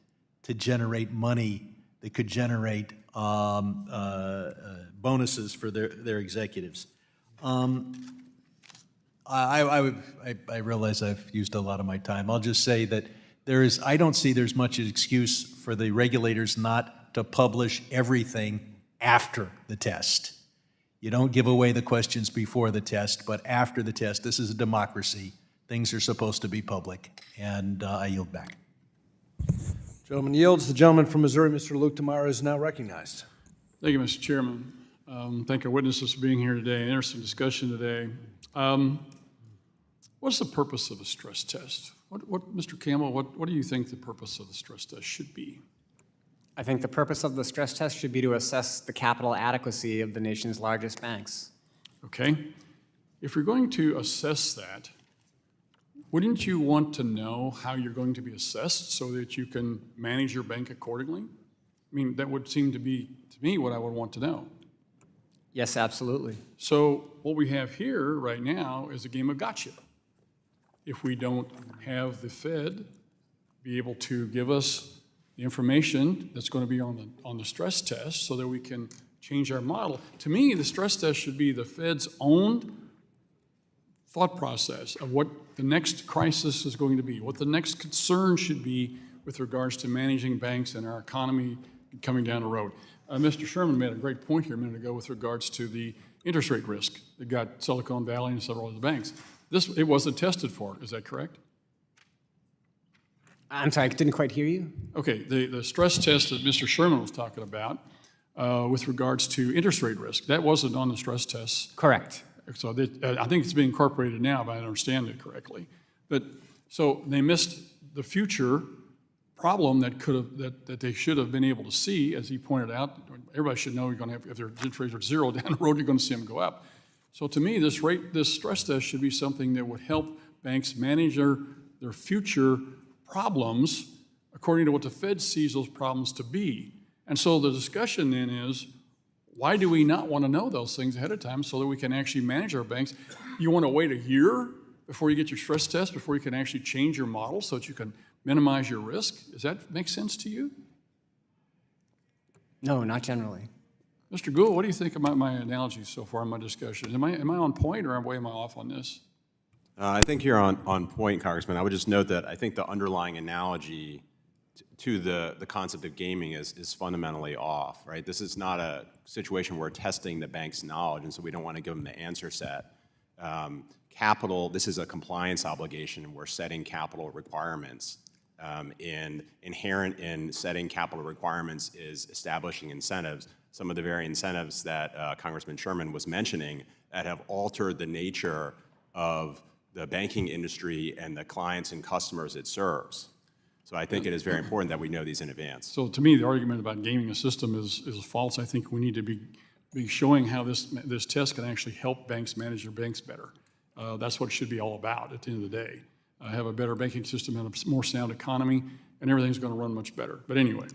to generate money that could generate bonuses for their executives. I realize I've used a lot of my time. I'll just say that I don't see there's much excuse for the regulators not to publish everything after the test. You don't give away the questions before the test, but after the test. This is a democracy. Things are supposed to be public, and I yield back. Gentleman yields. The gentleman from Missouri, Mr. Luke Demar, is now recognized. Thank you, Mr. Chairman. Thank our witnesses for being here today. Interesting discussion today. What's the purpose of a stress test? Mr. Campbell, what do you think the purpose of the stress test should be? I think the purpose of the stress test should be to assess the capital adequacy of the nation's largest banks. Okay? If you're going to assess that, wouldn't you want to know how you're going to be assessed so that you can manage your bank accordingly? I mean, that would seem to be, to me, what I would want to know. Yes, absolutely. So what we have here right now is a game of gotcha. If we don't have the Fed be able to give us the information that's going to be on the stress test so that we can change our model, to me, the stress test should be the Fed's own thought process of what the next crisis is going to be, what the next concern should be with regards to managing banks and our economy coming down the road. Mr. Sherman made a great point here a minute ago with regards to the interest rate risk that got Silicon Valley and several other banks. It wasn't tested for it, is that correct? I'm sorry, I didn't quite hear you. Okay, the stress test that Mr. Sherman was talking about with regards to interest rate risk, that wasn't on the stress tests. Correct. So I think it's being incorporated now, if I understand it correctly. But so they missed the future problem that they should have been able to see, as he pointed out. Everybody should know you're going to have, if their interest rates are zero down the road, you're going to see them go up. So to me, this stress test should be something that would help banks manage their future problems according to what the Fed sees those problems to be. And so the discussion then is, why do we not want to know those things ahead of time so that we can actually manage our banks? You want to wait a year before you get your stress test, before you can actually change your model so that you can minimize your risk? Does that make sense to you? No, not generally. Mr. Gould, what do you think about my analogies so far in my discussion? Am I on point, or am I off on this? I think you're on point, Congressman. I would just note that I think the underlying analogy to the concept of gaming is fundamentally off, right? This is not a situation where we're testing the bank's knowledge, and so we don't want to give them the answer set. Capital, this is a compliance obligation, and we're setting capital requirements. Inherent in setting capital requirements is establishing incentives, some of the very incentives that Congressman Sherman was mentioning that have altered the nature of the banking industry and the clients and customers it serves. So I think it is very important that we know these in advance. So to me, the argument about gaming a system is false. I think we need to be showing how this test can actually help banks manage their banks better. That's what it should be all about at the end of the day. Have a better banking system and a more sound economy, and everything's going to run much better. But anyway,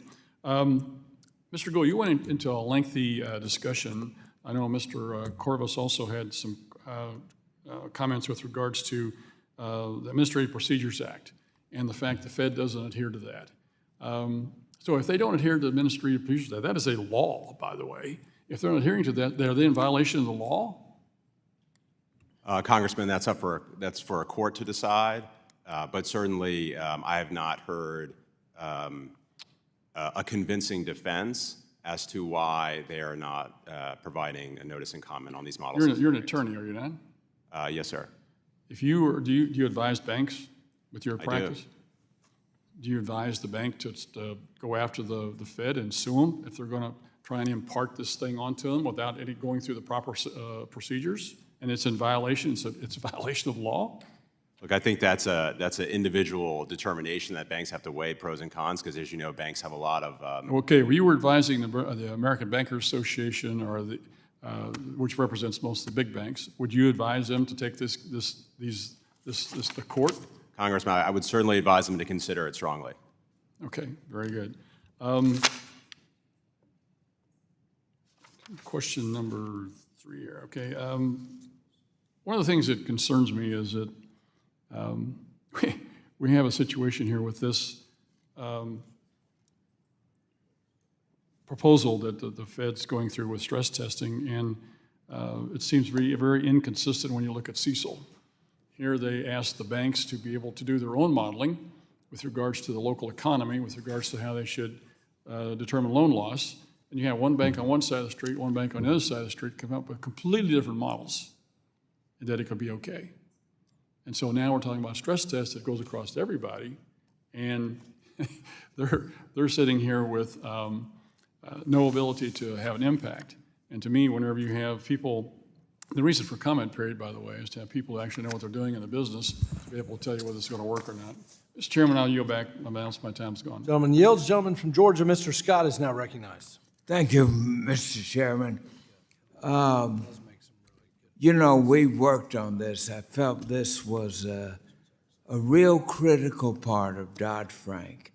Mr. Gould, you went into a lengthy discussion. I know Mr. Kovas also had some comments with regards to the Administrative Procedures Act and the fact the Fed doesn't adhere to that. So if they don't adhere to the Administrative Procedures Act, that is a law, by the way. If they're not adhering to that, are they in violation of the law? Congressman, that's for a court to decide. But certainly, I have not heard a convincing defense as to why they are not providing a notice and comment on these models. You're an attorney, are you not? Yes, sir. If you were, do you advise banks with your practice? do. Do you advise the bank to go after the Fed and sue them if they're going to try and impart this thing onto them without any going through the proper procedures? And it's in violation. It's a violation of law. Look, I think that's an individual determination that banks have to weigh pros and cons, because as you know, banks have a lot of. Okay, well, you were advising the American Bankers Association, or which represents most of the big banks. Would you advise them to take this to court? Congressman, I would certainly advise them to consider it strongly. Okay, very good. Question number 3 here. Okay, one of the things that concerns me is that we have a situation here with this proposal that the Fed's going through with stress testing, and it seems very inconsistent when you look at CECL. Here they ask the banks to be able to do their own modeling with regards to the local economy, with regards to how they should determine loan loss, and you have one bank on one side of the street, one bank on the other side of the street, come up with completely different models, and that it could be okay. And so now we're talking about a stress test that goes across to everybody, and they're sitting here with no ability to have an impact. And to me, whenever you have people, the reason for comment period, by the way, is to have people who actually know what they're doing in the business to be able to tell you whether it's going to work or not. Mr. Chairman, I'll yield back. My time's gone. Gentleman yields. Gentleman from Georgia, Mr. Scott, is now recognized. Thank you, Mr. Chairman. You know, we worked on this. I felt this was a real critical part of Dodd-Frank.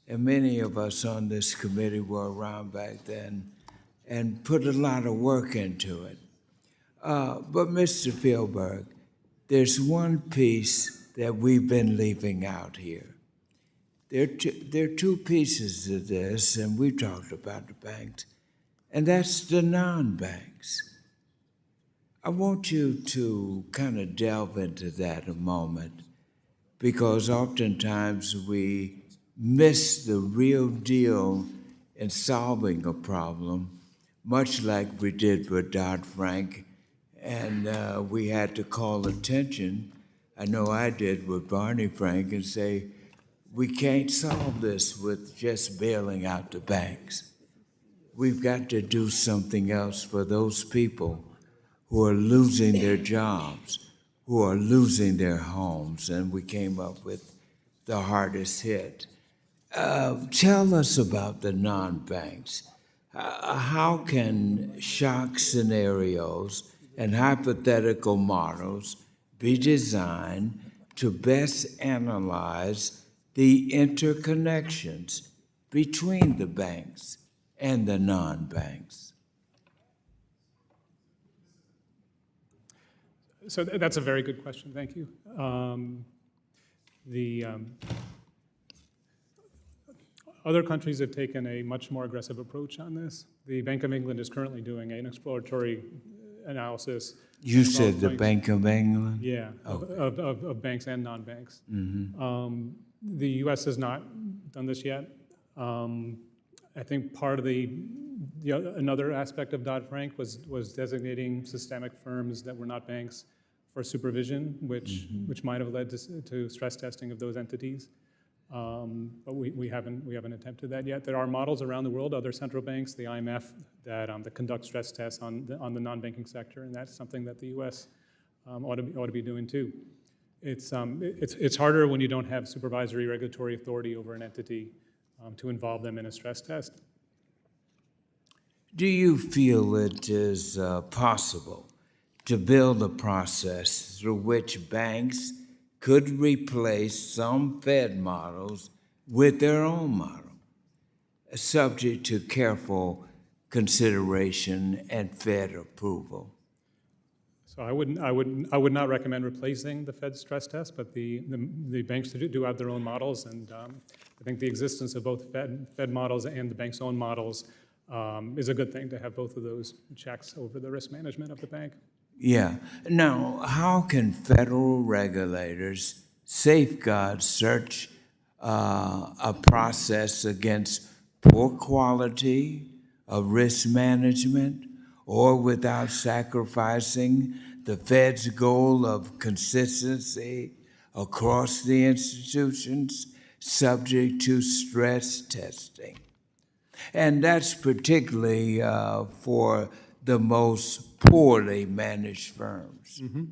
And many of us on this committee were around back then and put a lot of work into it. But Mr. Feldberg, there's one piece that we've been leaving out here. There are two pieces to this, and we talked about the banks, and that's the non-banks. I want you to kind of delve into that a moment, because oftentimes we miss the real deal in solving a problem, much like we did with Dodd-Frank, and we had to call attention. I know I did with Barney Frank, and say, we can't solve this with just bailing out the banks. We've got to do something else for those people who are losing their jobs, who are losing their homes, and we came up with the hardest hit. Tell us about the non-banks. How can shock scenarios and hypothetical models be designed to best analyze the interconnections between the banks and the non-banks? So that's a very good question, thank you. Other countries have taken a much more aggressive approach on this. The Bank of England is currently doing an exploratory analysis. You said the Bank of England? Yeah, of banks and non-banks. The U.S. has not done this yet. I think part of another aspect of Dodd-Frank was designating systemic firms that were not banks for supervision, which might have led to stress testing of those entities. But we haven't attempted that yet. There are models around the world, other central banks, the IMF, that conduct stress tests on the non-banking sector, and that's something that the U.S. ought to be doing too. It's harder when you don't have supervisory regulatory authority over an entity to involve them in a stress test. Do you feel it is possible to build a process through which banks could replace some Fed models with their own model, subject to careful consideration and Fed approval? So I would not recommend replacing the Fed stress test, but the banks do have their own models, and I think the existence of both Fed models and the bank's own models is a good thing to have both of those checks over the risk management of the bank. Yeah. Now, how can federal regulators safeguard such a process against poor quality of risk management, or without sacrificing the Fed's goal of consistency across the institutions, subject to stress testing? And that's particularly for the most poorly managed firms. Mm-hmm.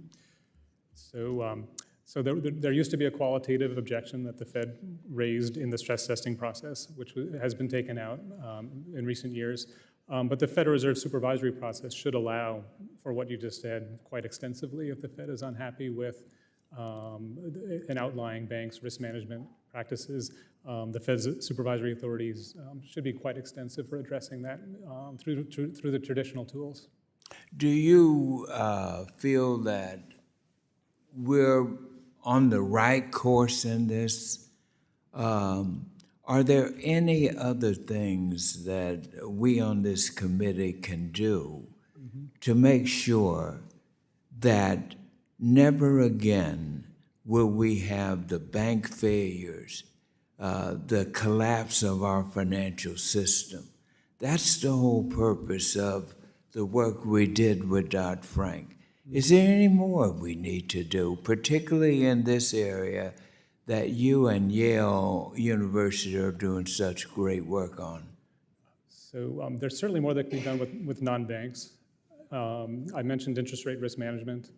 So there used to be a qualitative objection that the Fed raised in the stress testing process, which has been taken out in recent years. But the Federal Reserve supervisory process should allow for what you just said quite extensively. If the Fed is unhappy with an outlying bank's risk management practices, the Fed's supervisory authorities should be quite extensive for addressing that through the traditional tools. Do you feel that we're on the right course in this? Are there any other things that we on this committee can do to make sure that never again will we have the bank failures, the collapse of our financial system, That's the whole purpose of the work we did with Dodd-Frank. Is there any more we need to do, particularly in this area that you and Yale University are doing such great work on? So there's certainly more that can be done with non-banks. I mentioned interest rate risk management.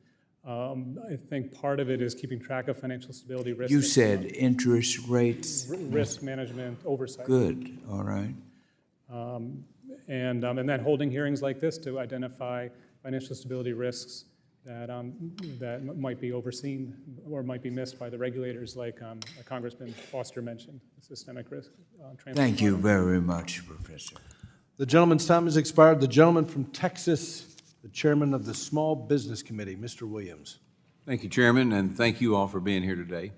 I think part of it is keeping track of financial stability risk. You said interest rates? Risk management, oversight. Good, all right. And then holding hearings like this to identify financial stability risks that might be overseen or might be missed by the regulators, like Congressman Foster mentioned, systemic risk. Thank you very much, Professor. The gentleman's time has expired. The gentleman from Texas, the chairman of the Small Business Committee, Mr. Williams. Thank you, Chairman, and thank you all for being here today.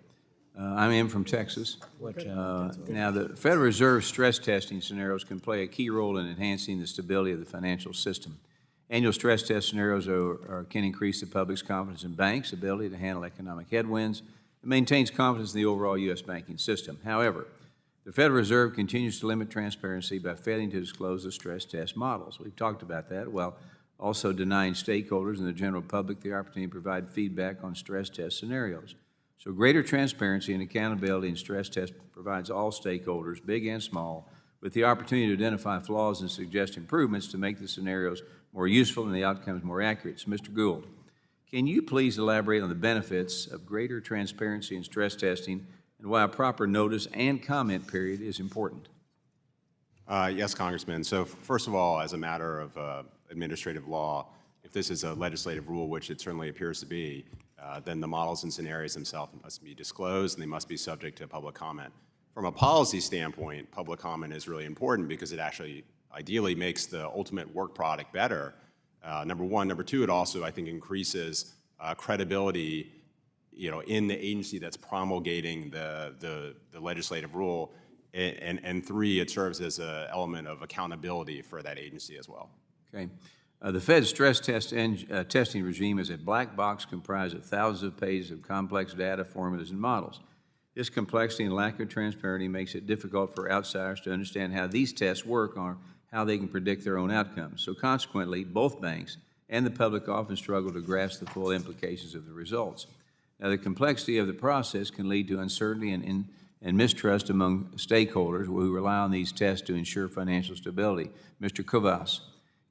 I am from Texas. Now, the Federal Reserve stress testing scenarios can play a key role in enhancing the stability of the financial system. Annual stress test scenarios can increase the public's confidence in banks' ability to handle economic headwinds and maintains confidence in the overall U.S. banking system. However, the Federal Reserve continues to limit transparency by failing to disclose the stress test models. We've talked about that, while also denying stakeholders and the general public the opportunity to provide feedback on stress test scenarios. So greater transparency and accountability in stress tests provides all stakeholders, big and small, with the opportunity to identify flaws and suggest improvements to make the scenarios more useful and the outcomes more accurate. So, Mr. Gould, can you please elaborate on the benefits of greater transparency in stress testing and why a proper notice and comment period is important? Yes, Congressman. So first of all, as a matter of administrative law, if this is a legislative rule, which it certainly appears to be, then the models and scenarios themselves must be disclosed and they must be subject to public comment. From a policy standpoint, public comment is really important because it actually ideally makes the ultimate work product better. Number one. Number two, it also, I think, increases credibility, in the agency that's promulgating the legislative rule. And three, it serves as an element of accountability for that agency as well. Okay. The Fed's stress testing regime is a black box comprised of thousands of pages of complex data, formulas, and models. This complexity and lack of transparency makes it difficult for outsiders to understand how these tests work or how they can predict their own outcomes. So consequently, both banks and the public often struggle to grasp the full implications of the results. Now, the complexity of the process can lead to uncertainty and mistrust among stakeholders who rely on these tests to ensure financial stability. Mr. Kovas,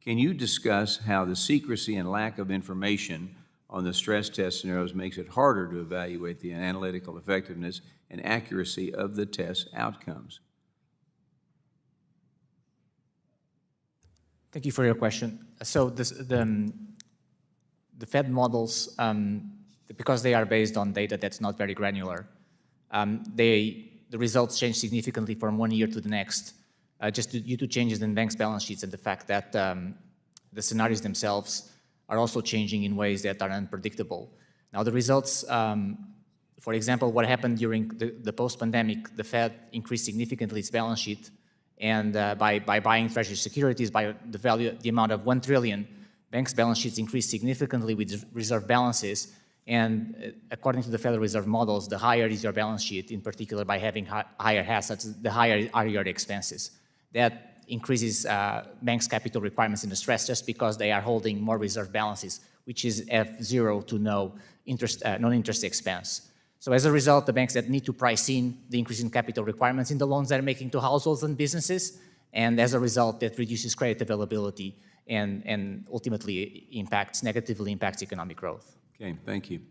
can you discuss how the secrecy and lack of information on the stress test scenarios makes it harder to evaluate the analytical effectiveness and accuracy of the test outcomes? Thank you for your question. So the Fed models, because they are based on data that's not very granular, the results change significantly from one year to the next, just due to changes in banks' balance sheets and the fact that the scenarios themselves are also changing in ways that are unpredictable. Now, the results, for example, what happened during the post-pandemic, the Fed increased significantly its balance sheet, and by buying treasury securities, by the amount of $1 trillion, banks' balance sheets increased significantly with reserve balances. And according to the Federal Reserve models, the higher is your balance sheet, in particular by having higher assets, the higher are your expenses. That increases banks' capital requirements in the stress test because they are holding more reserve balances, which is F0 to no interest, non-interest expense. So as a result, the banks that need to price in the increase in capital requirements in the loans they're making to households and businesses, and as a result, that reduces credit availability and ultimately negatively impacts economic growth. Okay, thank you.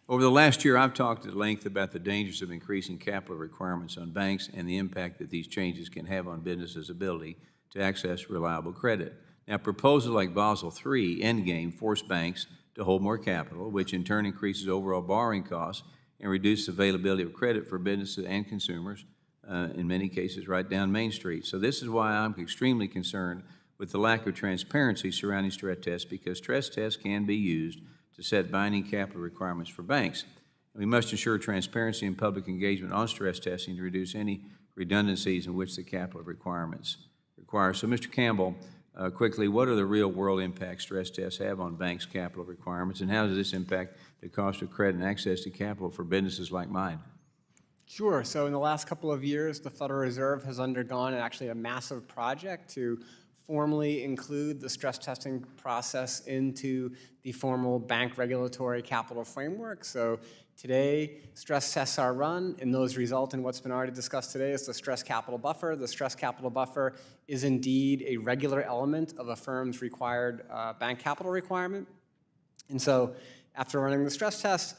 Over the last year, I've talked at length about the dangers of increasing capital requirements on banks and the impact that these changes can have on businesses' ability to access reliable credit. Now, proposals like Basel III Endgame force banks to hold more capital, which in turn increases overall borrowing costs and reduces availability of credit for businesses and consumers, in many cases right down Main Street. So this is why I'm extremely concerned with the lack of transparency surrounding stress tests, because stress tests can be used to set binding capital requirements for banks. We must ensure transparency and public engagement on stress testing to reduce any redundancies in which the capital requirements require. So, Mr. Campbell, quickly, what are the real-world impacts stress tests have on banks' capital requirements, and how does this impact the cost of credit and access to capital for businesses like mine? Sure. So in the last couple of years, the Federal Reserve has undergone actually a massive project to formally include the stress testing process into the formal bank regulatory capital framework. So today, stress tests are run, and those result in what's been already discussed today is the stress capital buffer. The stress capital buffer is indeed a regular element of a firm's required bank capital requirement. And so after running the stress test,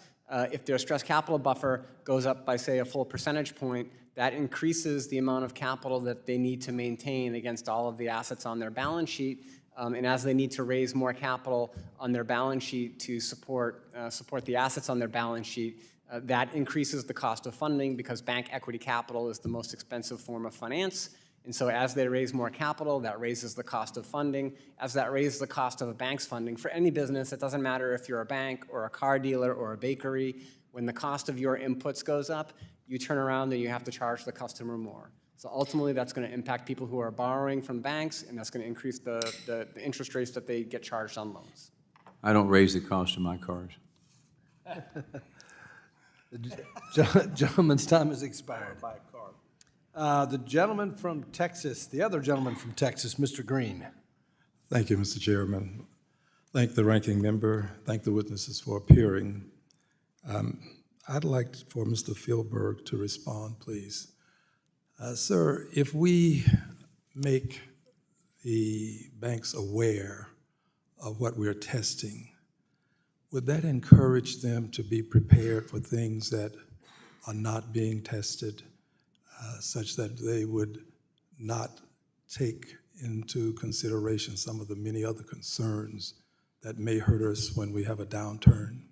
if their stress capital buffer goes up by, say, a full percentage point, that increases the amount of capital that they need to maintain against all of the assets on their balance sheet. And as they need to raise more capital on their balance sheet to support the assets on their balance sheet, that increases the cost of funding because bank equity capital is the most expensive form of finance. And so as they raise more capital, that raises the cost of funding. As that raises the cost of a bank's funding, for any business, it doesn't matter if you're a bank or a car dealer or a bakery, when the cost of your inputs goes up, you turn around and you have to charge the customer more. So ultimately, that's going to impact people who are borrowing from banks, and that's going to increase the interest rates that they get charged on loans. I don't raise the cost of my cars. The gentleman's time has expired. The gentleman from Texas, the other gentleman from Texas, Mr. Green. Thank you, Mr. Chairman. Thank the ranking member. Thank the witnesses for appearing. I'd like for Mr. Feldberg to respond, please. Sir, if we make the banks aware of what we're testing, would that encourage them to be prepared for things that are not being tested, such that they would not take into consideration some of the many other concerns that may hurt us when we have a downturn?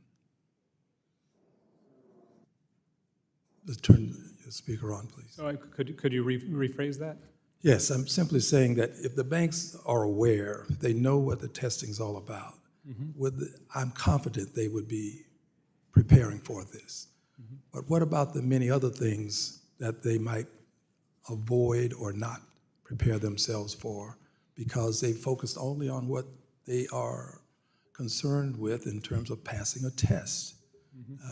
Just turn your speaker on, please. So could you rephrase that? Yes, I'm simply saying that if the banks are aware, they know what the testing's all about, I'm confident they would be preparing for this. But what about the many other things that they might avoid or not prepare themselves for because they focused only on what they are concerned with in terms of passing a test?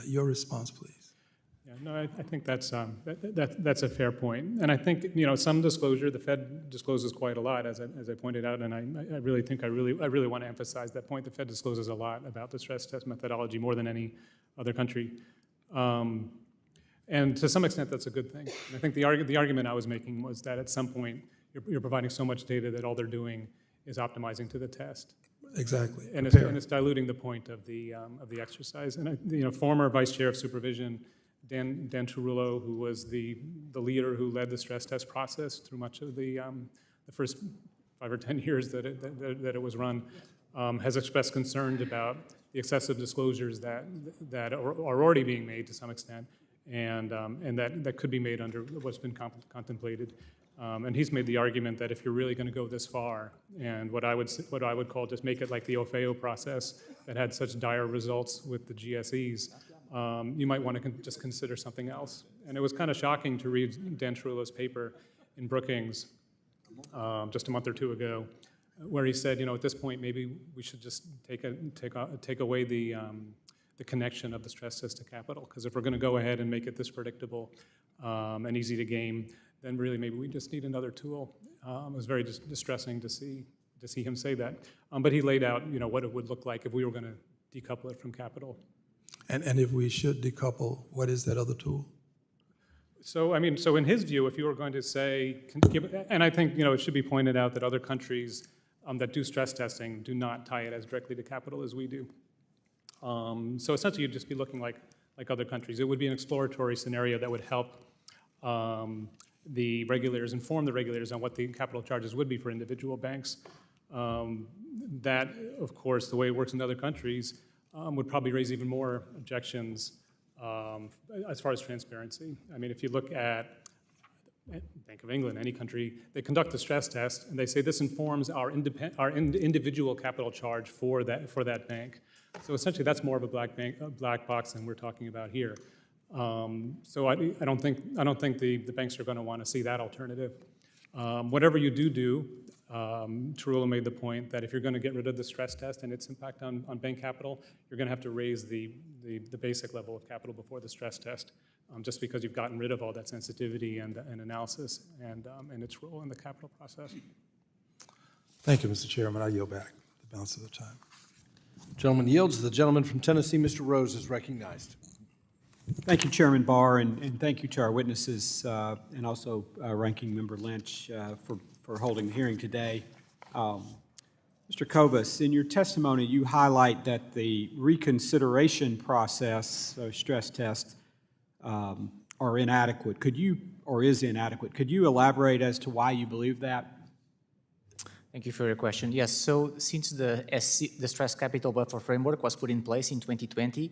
Your response, please. Yeah, no, I think that's a fair point. And I think, some disclosure, the Fed discloses quite a lot, as I pointed out, and I really think I really want to emphasize that point. The Fed discloses a lot about the stress test methodology, more than any other country. And to some extent, that's a good thing. And I think the argument I was making was that at some point, you're providing so much data that all they're doing is optimizing to the test. Exactly. And it's diluting the point of the exercise. And former Vice Chair of Supervision, Dan Trullo, who was the leader who led the stress test process through much of the first 5 or 10 years that it was run, has expressed concern about the excessive disclosures that are already being made to some extent, and that could be made under what's been contemplated. And he's made the argument that if you're really going to go this far, and what I would call just make it like the OFEO process that had such dire results with the GSEs, you might want to just consider something else. And it was kind of shocking to read Dan Trullo's paper in Brookings just a month or two ago, where he said, at this point, maybe we should just take away the connection of the stress test to capital, because if we're going to go ahead and make it this predictable and easy to game, then really maybe we just need another tool. It was very distressing to see him say that. But he laid out, what it would look like if we were going to decouple it from capital. And if we should decouple, what is that other tool? So in his view, if you were going to say, and I think it should be pointed out that other countries that do stress testing do not tie it as directly to capital as we do. So essentially, you'd just be looking like other countries. It would be an exploratory scenario that would help the regulators, inform the regulators on what the capital charges would be for individual banks. That, of course, the way it works in other countries, would probably raise even more objections as far as transparency. If you look at Bank of England, any country, they conduct a stress test and they say this informs our individual capital charge for that bank. So essentially, that's more of a black box than we're talking about here. So I don't think the banks are going to want to see that alternative. Whatever you do, Trullo made the point that if you're going to get rid of the stress test and its impact on bank capital, you're going to have to raise the basic level of capital before the stress test, just because you've gotten rid of all that sensitivity and analysis and its role in the capital process. Thank you, Mr. Chairman. I yield back the balance of the time. Gentleman yields. The gentleman from Tennessee, Mr. Rose, is recognized. Thank you, Chairman Barr, and thank you to our witnesses and also Ranking Member Lynch for holding the hearing today. Mr. Kovas, in your testimony, you highlight that the reconsideration process, so stress tests, are inadequate. Is inadequate. Could you elaborate as to why you believe that? Thank you for your question. Yes, so since the Stress Capital Buffer Framework was put in place in 2020,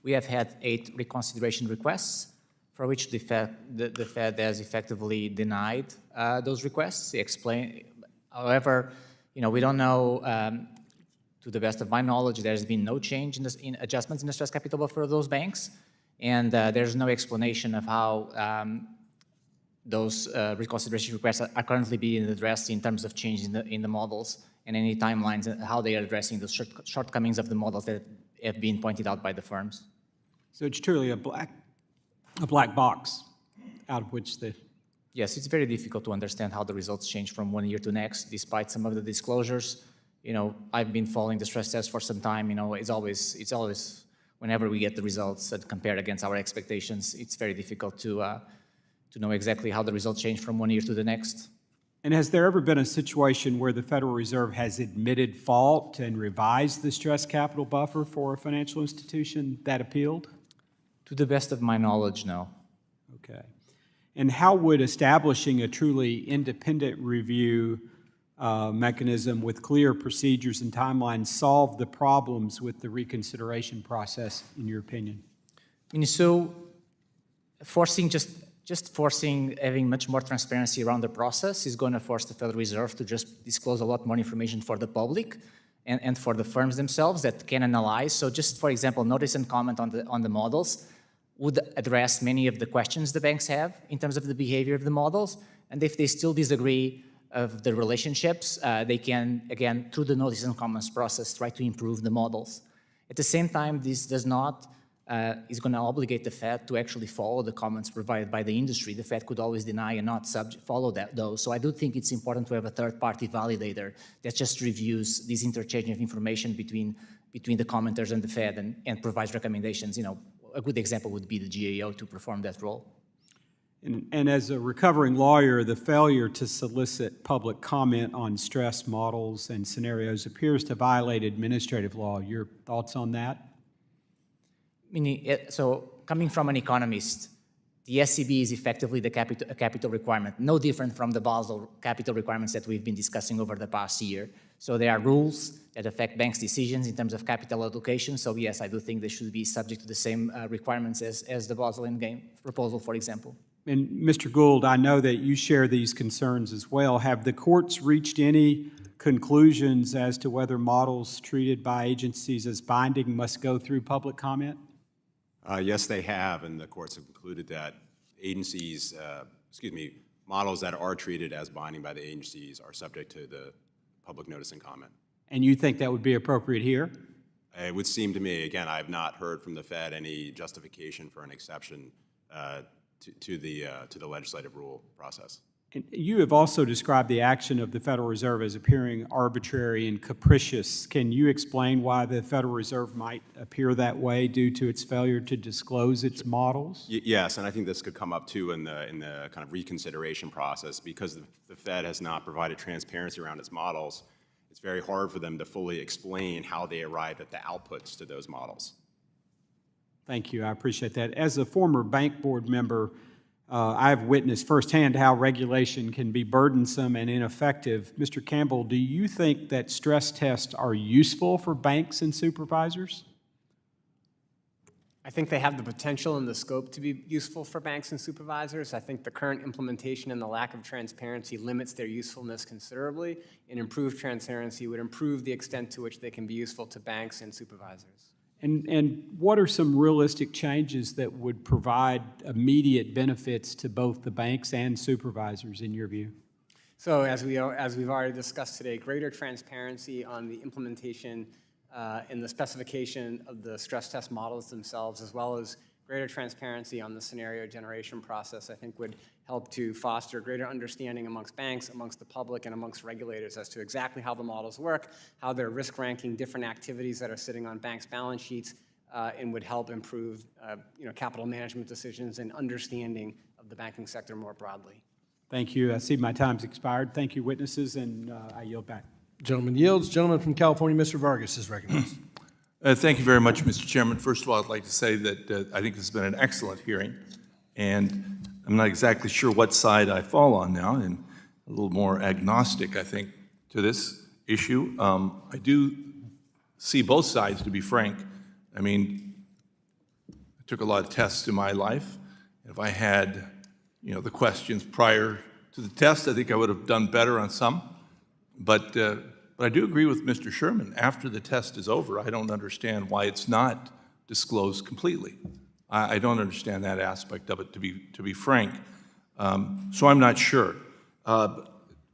we have had 8 reconsideration requests for which the Fed has effectively denied those requests. However, we don't know, to the best of my knowledge, there's been no change in adjustments in the stress capital buffer of those banks, and there's no explanation of how those reconsideration requests are currently being addressed in terms of change in the models and any timelines and how they are addressing the shortcomings of the models that have been pointed out by the firms. So it's truly a black box out of which the... Yes, it's very difficult to understand how the results change from one year to next, despite some of the disclosures. I've been following the stress test for some time. It's always whenever we get the results and compare against our expectations, it's very difficult to know exactly how the results change from one year to the next. And has there ever been a situation where the Federal Reserve has admitted fault and revised the stress capital buffer for a financial institution that appealed? To the best of my knowledge, no. Okay. And how would establishing a truly independent review mechanism with clear procedures and timelines solve the problems with the reconsideration process, in your opinion? So forcing having much more transparency around the process is going to force the Federal Reserve to just disclose a lot more information for the public and for the firms themselves that can analyze. So just, for example, notice and comment on the models would address many of the questions the banks have in terms of the behavior of the models. And if they still disagree of the relationships, they can, again, through the notice and comments process, try to improve the models. At the same time, this does not, is going to obligate the Fed to actually follow the comments provided by the industry. The Fed could always deny and not follow those. So I do think it's important to have a third-party validator that just reviews this interchange of information between the commenters and the Fed and provides recommendations. A good example would be the GAO to perform that role. And as a recovering lawyer, the failure to solicit public comment on stress models and scenarios appears to violate administrative law. Your thoughts on that? So coming from an economist, the SCB is effectively a capital requirement, no different from the Basel capital requirements that we've been discussing over the past year. So there are rules that affect banks' decisions in terms of capital allocation. So yes, I do think they should be subject to the same requirements as the Basel Endgame proposal, for example. And Mr. Gould, I know that you share these concerns as well. Have the courts reached any conclusions as to whether models treated by agencies as binding must go through public comment? Yes, they have, and the courts have concluded that models that are treated as binding by the agencies are subject to the public notice and comment. And you think that would be appropriate here? It would seem to me, again, I have not heard from the Fed any justification for an exception to the legislative rule process. And you have also described the action of the Federal Reserve as appearing arbitrary and capricious. Can you explain why the Federal Reserve might appear that way due to its failure to disclose its models? Yes, and I think this could come up too in the kind of reconsideration process because the Fed has not provided transparency around its models. It's very hard for them to fully explain how they arrived at the outputs to those models. Thank you. I appreciate that. As a former bank board member, I've witnessed firsthand how regulation can be burdensome and ineffective. Mr. Campbell, do you think that stress tests are useful for banks and supervisors? I think they have the potential and the scope to be useful for banks and supervisors. I think the current implementation and the lack of transparency limits their usefulness considerably, and improved transparency would improve the extent to which they can be useful to banks and supervisors. And what are some realistic changes that would provide immediate benefits to both the banks and supervisors, in your view? So as we've already discussed today, greater transparency on the implementation and the specification of the stress test models themselves, as well as greater transparency on the scenario generation process, I think would help to foster greater understanding amongst banks, amongst the public, and amongst regulators as to exactly how the models work, how they're risk ranking different activities that are sitting on banks' balance sheets, and would help improve capital management decisions and understanding of the banking sector more broadly. Thank you. I see my time's expired. Thank you, witnesses, and I yield back. Gentleman yields. Gentleman from California, Mr. Vargas is recognized. Thank you very much, Mr. Chairman. First of all, I'd like to say that I think this has been an excellent hearing, and I'm not exactly sure what side I fall on now, and a little more agnostic, I think, to this issue. I do see both sides, to be frank. I mean, I took a lot of tests in my life. If I had the questions prior to the test, I think I would have done better on some. But I do agree with Mr. Sherman. After the test is over, I don't understand why it's not disclosed completely. I don't understand that aspect of it, to be frank. So I'm not sure.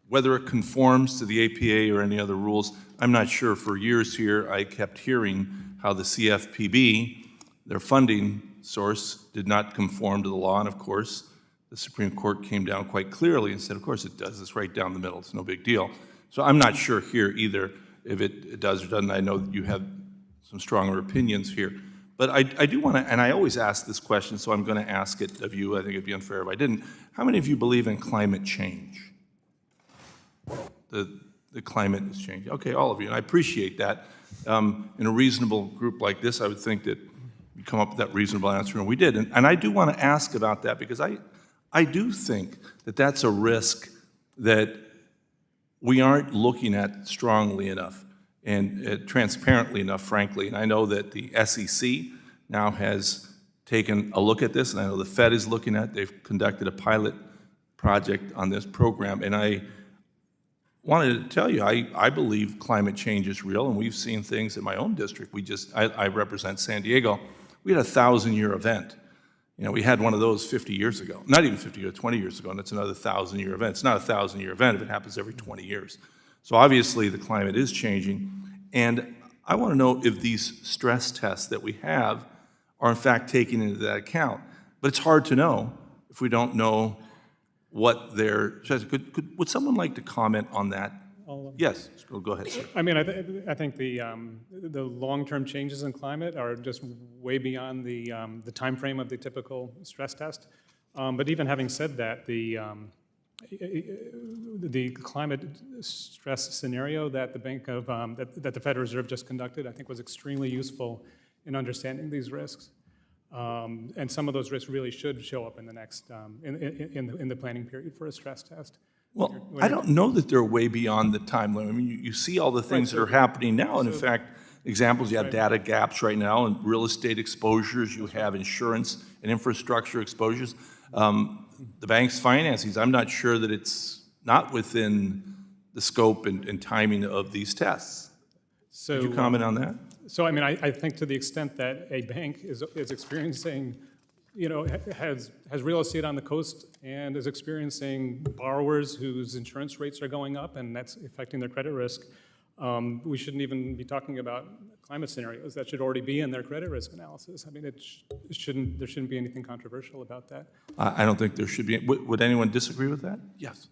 Whether it conforms to the APA or any other rules, I'm not sure. For years here, I kept hearing how the CFPB, their funding source, did not conform to the law, and of course, the Supreme Court came down quite clearly and said, of course it does. It's right down the middle. It's no big deal. So I'm not sure here either if it does or doesn't. I know that you have some stronger opinions here. But I do want to, and I always ask this question, so I'm going to ask it of you. I think it'd be unfair if I didn't. How many of you believe in climate change? The climate is changing. Okay, all of you, and I appreciate that. In a reasonable group like this, I would think that you'd come up with that reasonable answer, and we did. And I do want to ask about that because I do think that that's a risk that we aren't looking at strongly enough and transparently enough, frankly. And I know that the SEC now has taken a look at this, and I know the Fed is looking at it. They've conducted a pilot project on this program, and I wanted to tell you, I believe climate change is real, and we've seen things in my own district. I represent San Diego. We had a 1,000-year event. We had one of those 50 years ago. Not even 50 years, 20 years ago, and it's another 1,000-year event. It's not a 1,000-year event if it happens every 20 years. So obviously the climate is changing, and I want to know if these stress tests that we have are in fact taking into that account. But it's hard to know if we don't know what they're. Would someone like to comment on that? Yes, go ahead, sir. I mean, I think the long-term changes in climate are just way beyond the time frame of the typical stress test. But even having said that, the climate stress scenario that the Federal Reserve just conducted, I think, was extremely useful in understanding these risks. And some of those risks really should show up in the next in the planning period for a stress test. Well, I don't know that they're way beyond the time limit. I mean, you see all the things that are happening now, and in fact, examples, you have data gaps right now in real estate exposures, you have insurance and infrastructure exposures. The bank's financings, I'm not sure that it's not within the scope and timing of these tests. So, could you comment on that? So, I mean, I think to the extent that a bank is experiencing, has real estate on the coast and is experiencing borrowers whose insurance rates are going up and that's affecting their credit risk, we shouldn't even be talking about climate scenarios. That should already be in their credit risk analysis. I mean, there shouldn't be anything controversial about that. I don't think there should be. Would anyone disagree with that? Yes.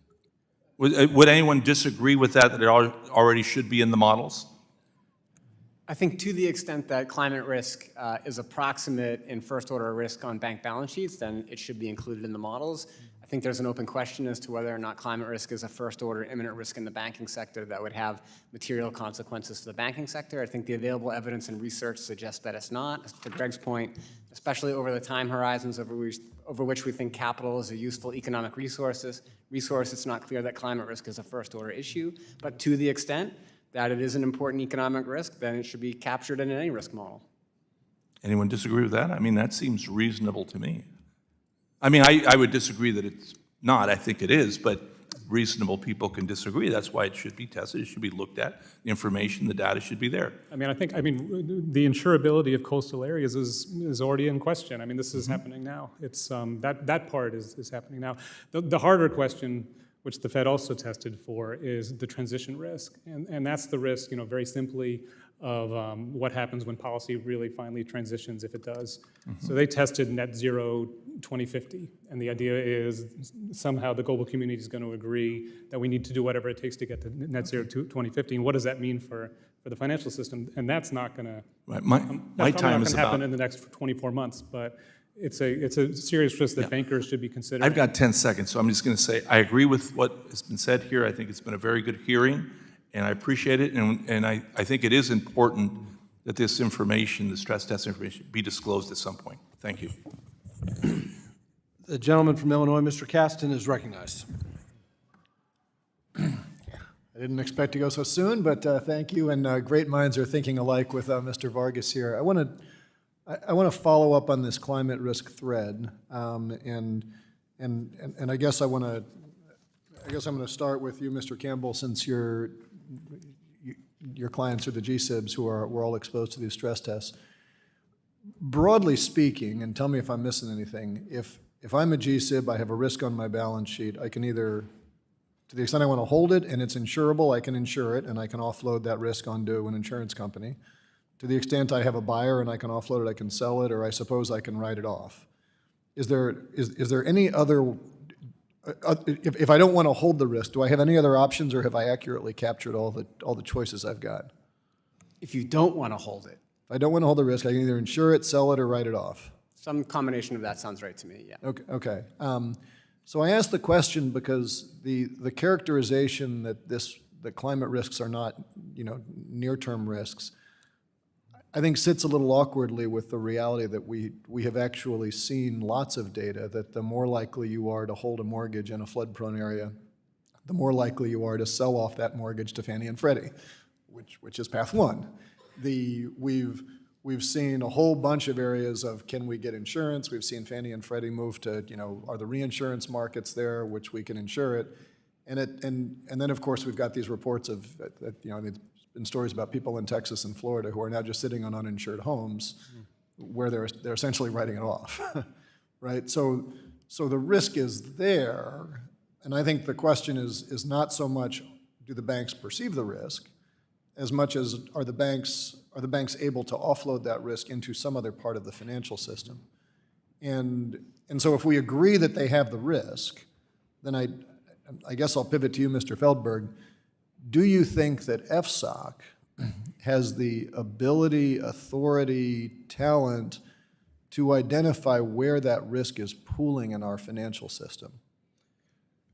Would anyone disagree with that it already should be in the models? I think to the extent that climate risk is approximate in first order risk on bank balance sheets, then it should be included in the models. I think there's an open question as to whether or not climate risk is a first order imminent risk in the banking sector that would have material consequences to the banking sector. I think the available evidence and research suggests that it's not. To Greg's point, especially over the time horizons over which we think capital is a useful economic resource, it's not clear that climate risk is a first order issue. But to the extent that it is an important economic risk, then it should be captured in any risk model. Anyone disagree with that? I mean, that seems reasonable to me. I mean, I would disagree that it's not. I think it is, but reasonable people can disagree. That's why it should be tested. It should be looked at. The information, the data should be there. I mean, the insurability of coastal areas is already in question. I mean, this is happening now. It's that part is happening now. The harder question, which the Fed also tested for, is the transition risk. And that's the risk, very simply, of what happens when policy really finally transitions, if it does. So they tested net zero 2050, and the idea is somehow the global community is going to agree that we need to do whatever it takes to get to net zero 2050. And what does that mean for the financial system? And that's not going to happen in the next 24 months, but it's a serious risk that bankers should be considering. I've got 10 seconds, so I'm just going to say I agree with what has been said here. I think it's been a very good hearing, and I appreciate it. And I think it is important that this information, the stress test information, be disclosed at some point. Thank you. The gentleman from Illinois, Mr. Caston, is recognized. I didn't expect to go so soon, but thank you, and great minds are thinking alike with Mr. Vargas here. I want to follow up on this climate risk thread, and I guess I'm going to start with you, Mr. Campbell, since your clients are the GSIBs who were all exposed to these stress tests. Broadly speaking, and tell me if I'm missing anything, if I'm a GSIB, I have a risk on my balance sheet, I can either, to the extent I want to hold it and it's insurable, I can insure it and I can offload that risk onto an insurance company. To the extent I have a buyer and I can offload it, I can sell it, or I suppose I can write it off. Is there any other, if I don't want to hold the risk, do I have any other options, or have I accurately captured all the choices I've got? If you don't want to hold it, If I don't want to hold the risk, I can either insure it, sell it, or write it off. some combination of that sounds right to me, yeah. Okay. So I asked the question because the characterization that the climate risks are not, near-term risks, I think sits a little awkwardly with the reality that we have actually seen lots of data that the more likely you are to hold a mortgage in a flood-prone area, the more likely you are to sell off that mortgage to Fannie and Freddie, which is path one. We've seen a whole bunch of areas of can we get insurance. We've seen Fannie and Freddie move to, are the reinsurance markets there, which we can insure it. And then, of course, we've got these reports of, there's been stories about people in Texas and Florida who are now just sitting on uninsured homes where they're essentially writing it off, right? So the risk is there, and I think the question is not so much do the banks perceive the risk, as much as are the banks able to offload that risk into some other part of the financial system. And so if we agree that they have the risk, then I guess I'll pivot to you, Mr. Feldberg. Do you think that FSOC has the ability, authority, talent to identify where that risk is pooling in our financial system?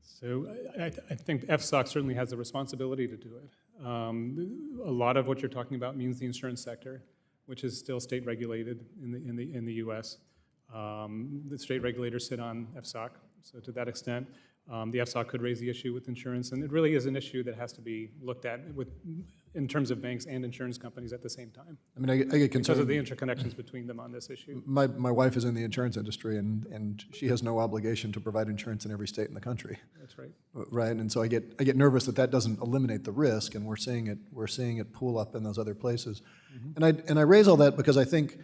So I think FSOC certainly has the responsibility to do it. A lot of what you're talking about means the insurance sector, which is still state regulated in the U.S. The state regulators sit on FSOC, so to that extent, the FSOC could raise the issue with insurance, and it really is an issue that has to be looked at in terms of banks and insurance companies at the same time. I mean, I get concerned because of the interconnections between them on this issue. My wife is in the insurance industry, and she has no obligation to provide insurance in every state in the country. That's right. Right, and so I get nervous that doesn't eliminate the risk, and we're seeing it pool up in those other places. Mm-hmm. And I raise all that because I think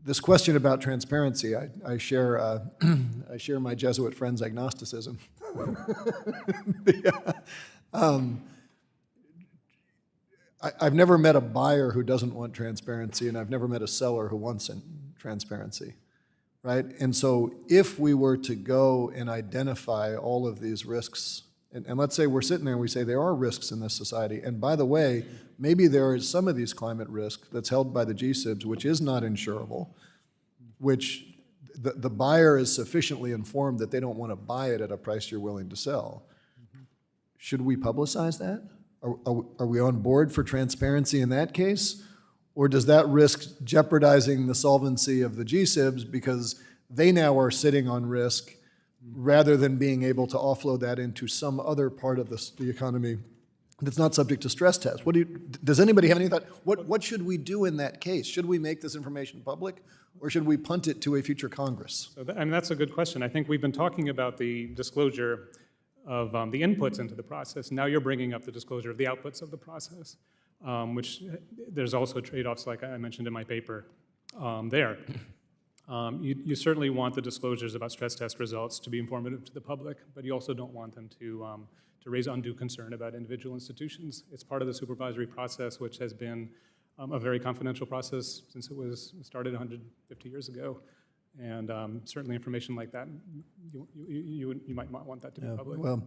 this question about transparency, I share my Jesuit friend's agnosticism. I've never met a buyer who doesn't want transparency, and I've never met a seller who wants transparency, right? And so if we were to go and identify all of these risks, and let's say we're sitting there and we say there are risks in this society, and by the way, maybe there is some of these climate risk that's held by the GSIBs, which is not insurable, which the buyer is sufficiently informed that they don't want to buy it at a price you're willing to sell. Should we publicize that? Are we on board for transparency in that case? Or does that risk jeopardizing the solvency of the GSIBs because they now are sitting on risk rather than being able to offload that into some other part of the economy that's not subject to stress tests? Does anybody have any thought? What should we do in that case? Should we make this information public, or should we punt it to a future Congress? So that's a good question. I think we've been talking about the disclosure of the inputs into the process. Now you're bringing up the disclosure of the outputs of the process, which there's also trade-offs, like I mentioned in my paper there. You certainly want the disclosures about stress test results to be informative to the public, but you also don't want them to raise undue concern about individual institutions. It's part of the supervisory process, which has been a very confidential process since it was started 150 years ago. And certainly information like that, you might not want that to be public. Well,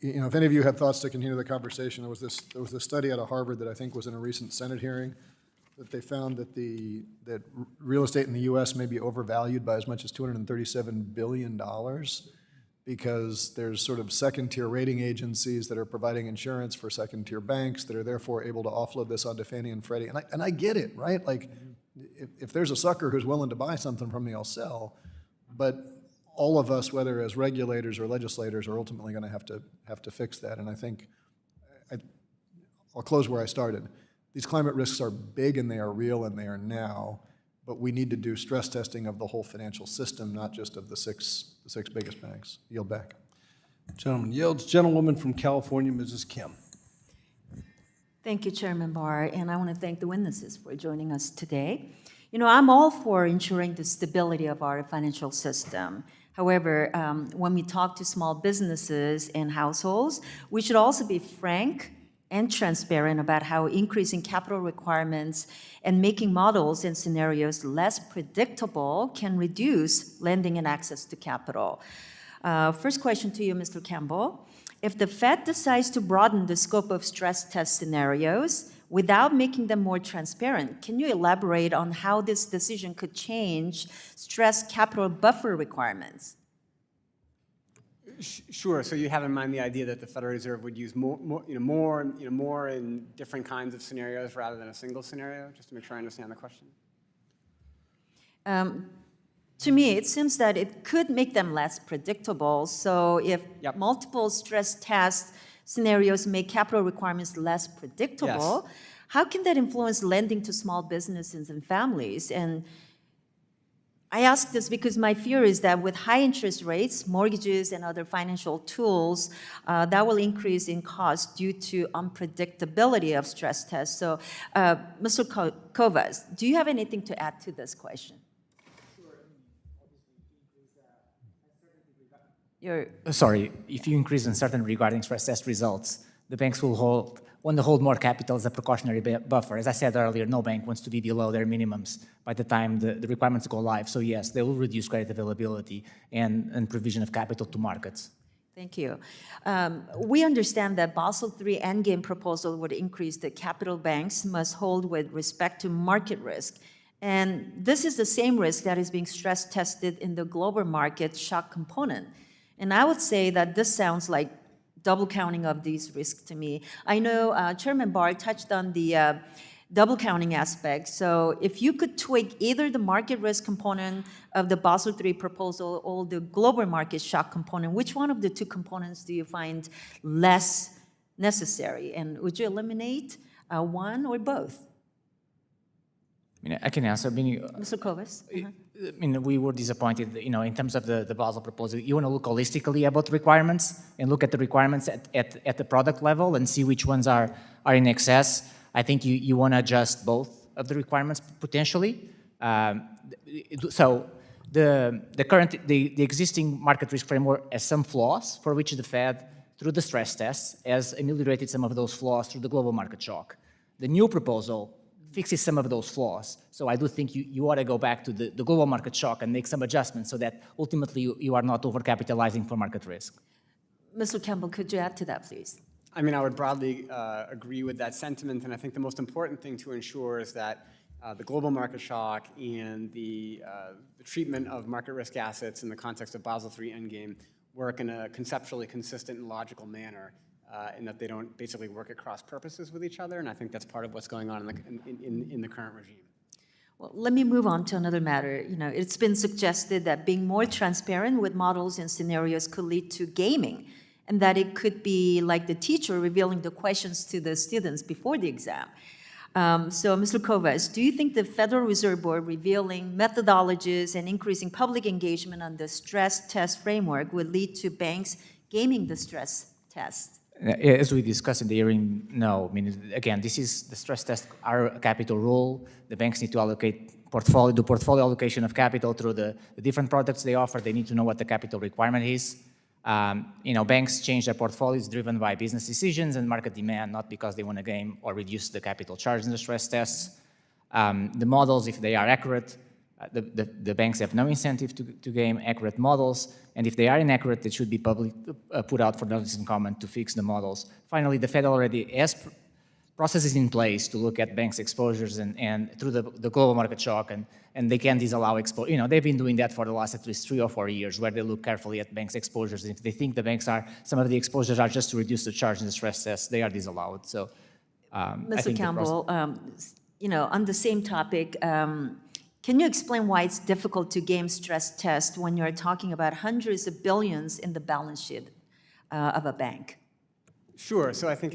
if any of you have thoughts to continue the conversation, there was this study out of Harvard that I think was in a recent Senate hearing, that they found that real estate in the U.S. may be overvalued by as much as $237 billion because there's sort of second-tier rating agencies that are providing insurance for second-tier banks that are therefore able to offload this onto Fannie and Freddie. And I get it, right? Like, if there's a sucker who's willing to buy something from me, I'll sell. But all of us, whether as regulators or legislators, are ultimately going to have to fix that. And I think I'll close where I started. These climate risks are big and they are real and they are now, but we need to do stress testing of the whole financial system, not just of the six biggest banks. Yield back. Gentleman yields. Gentlewoman from California, Mrs. Kim. Thank you, Chairman Barr, and I want to thank the witnesses for joining us today. I'm all for ensuring the stability of our financial system. However, when we talk to small businesses and households, we should also be frank and transparent about how increasing capital requirements and making models and scenarios less predictable can reduce lending and access to capital. First question to you, Mr. Campbell. If the Fed decides to broaden the scope of stress test scenarios without making them more transparent, can you elaborate on how this decision could change stress capital buffer requirements? Sure. So you have in mind the idea that the Federal Reserve would use more in different kinds of scenarios rather than a single scenario, just to make sure I understand the question. To me, it seems that it could make them less predictable. So if multiple stress test scenarios make capital requirements less predictable, how can that influence lending to small businesses and families? And I ask this because my fear is that with high interest rates, mortgages, and other financial tools, that will increase in cost due to unpredictability of stress tests. So, Mr. Kovas, do you have anything to add to this question? Sorry, if you increase uncertainty regarding stress test results, the banks will want to hold more capital as a precautionary buffer. As I said earlier, no bank wants to be below their minimums by the time the requirements go live. So yes, they will reduce credit availability and provision of capital to markets. Thank you. We understand that Basel III Endgame proposal would increase the capital banks must hold with respect to market risk. And this is the same risk that is being stress tested in the global market shock component. And I would say that this sounds like double counting of these risks to me. I know Chairman Barr touched on the double counting aspect. So if you could tweak either the market risk component of the Basel III proposal or the global market shock component, which one of the two components do you find less necessary? And would you eliminate one or both? I can answer. Mr. Kovas? We were disappointed, in terms of the Basel proposal. You want to look holistically about requirements and look at the requirements at the product level and see which ones are in excess. I think you want to adjust both of the requirements potentially. So the existing market risk framework has some flaws for which the Fed, through the stress tests, has ameliorated some of those flaws through the global market shock. The new proposal fixes some of those flaws. So I do think you ought to go back to the global market shock and make some adjustments so that ultimately you are not overcapitalizing for market risk. Mr. Campbell, could you add to that, please? I would broadly agree with that sentiment, and I think the most important thing to ensure is that the global market shock and the treatment of market risk assets in the context of Basel III Endgame work in a conceptually consistent and logical manner, and that they don't basically work at cross purposes with each other, and I think that's part of what's going on in the current regime. Well, let me move on to another matter. It's been suggested that being more transparent with models and scenarios could lead to gaming, and that it could be like the teacher revealing the questions to the students before the exam. So, Mr. Kovas, do you think the Federal Reserve Board revealing methodologies and increasing public engagement on the stress test framework would lead to banks gaming the stress test? As we discussed in the hearing, no. Again, this is the stress test, our capital rule. The banks need to do portfolio allocation of capital through the different products they offer. They need to know what the capital requirement is. Banks change their portfolios driven by business decisions and market demand, not because they want to game or reduce the capital charge in the stress tests. The models, if they are accurate, the banks have no incentive to game accurate models, and if they are inaccurate, they should be put out for notice and comment to fix the models. Finally, the Fed already has processes in place to look at banks' exposures and through the global market shock, and they can disallow exposure. They've been doing that for the last at least 3 or 4 years, where they look carefully at banks' exposures. If they think some of the exposures are just to reduce the charge in the stress test, they are disallowed. So, Mr. Campbell, on the same topic, can you explain why it's difficult to game stress test when you're talking about hundreds of billions in the balance sheet of a bank? Sure. So I think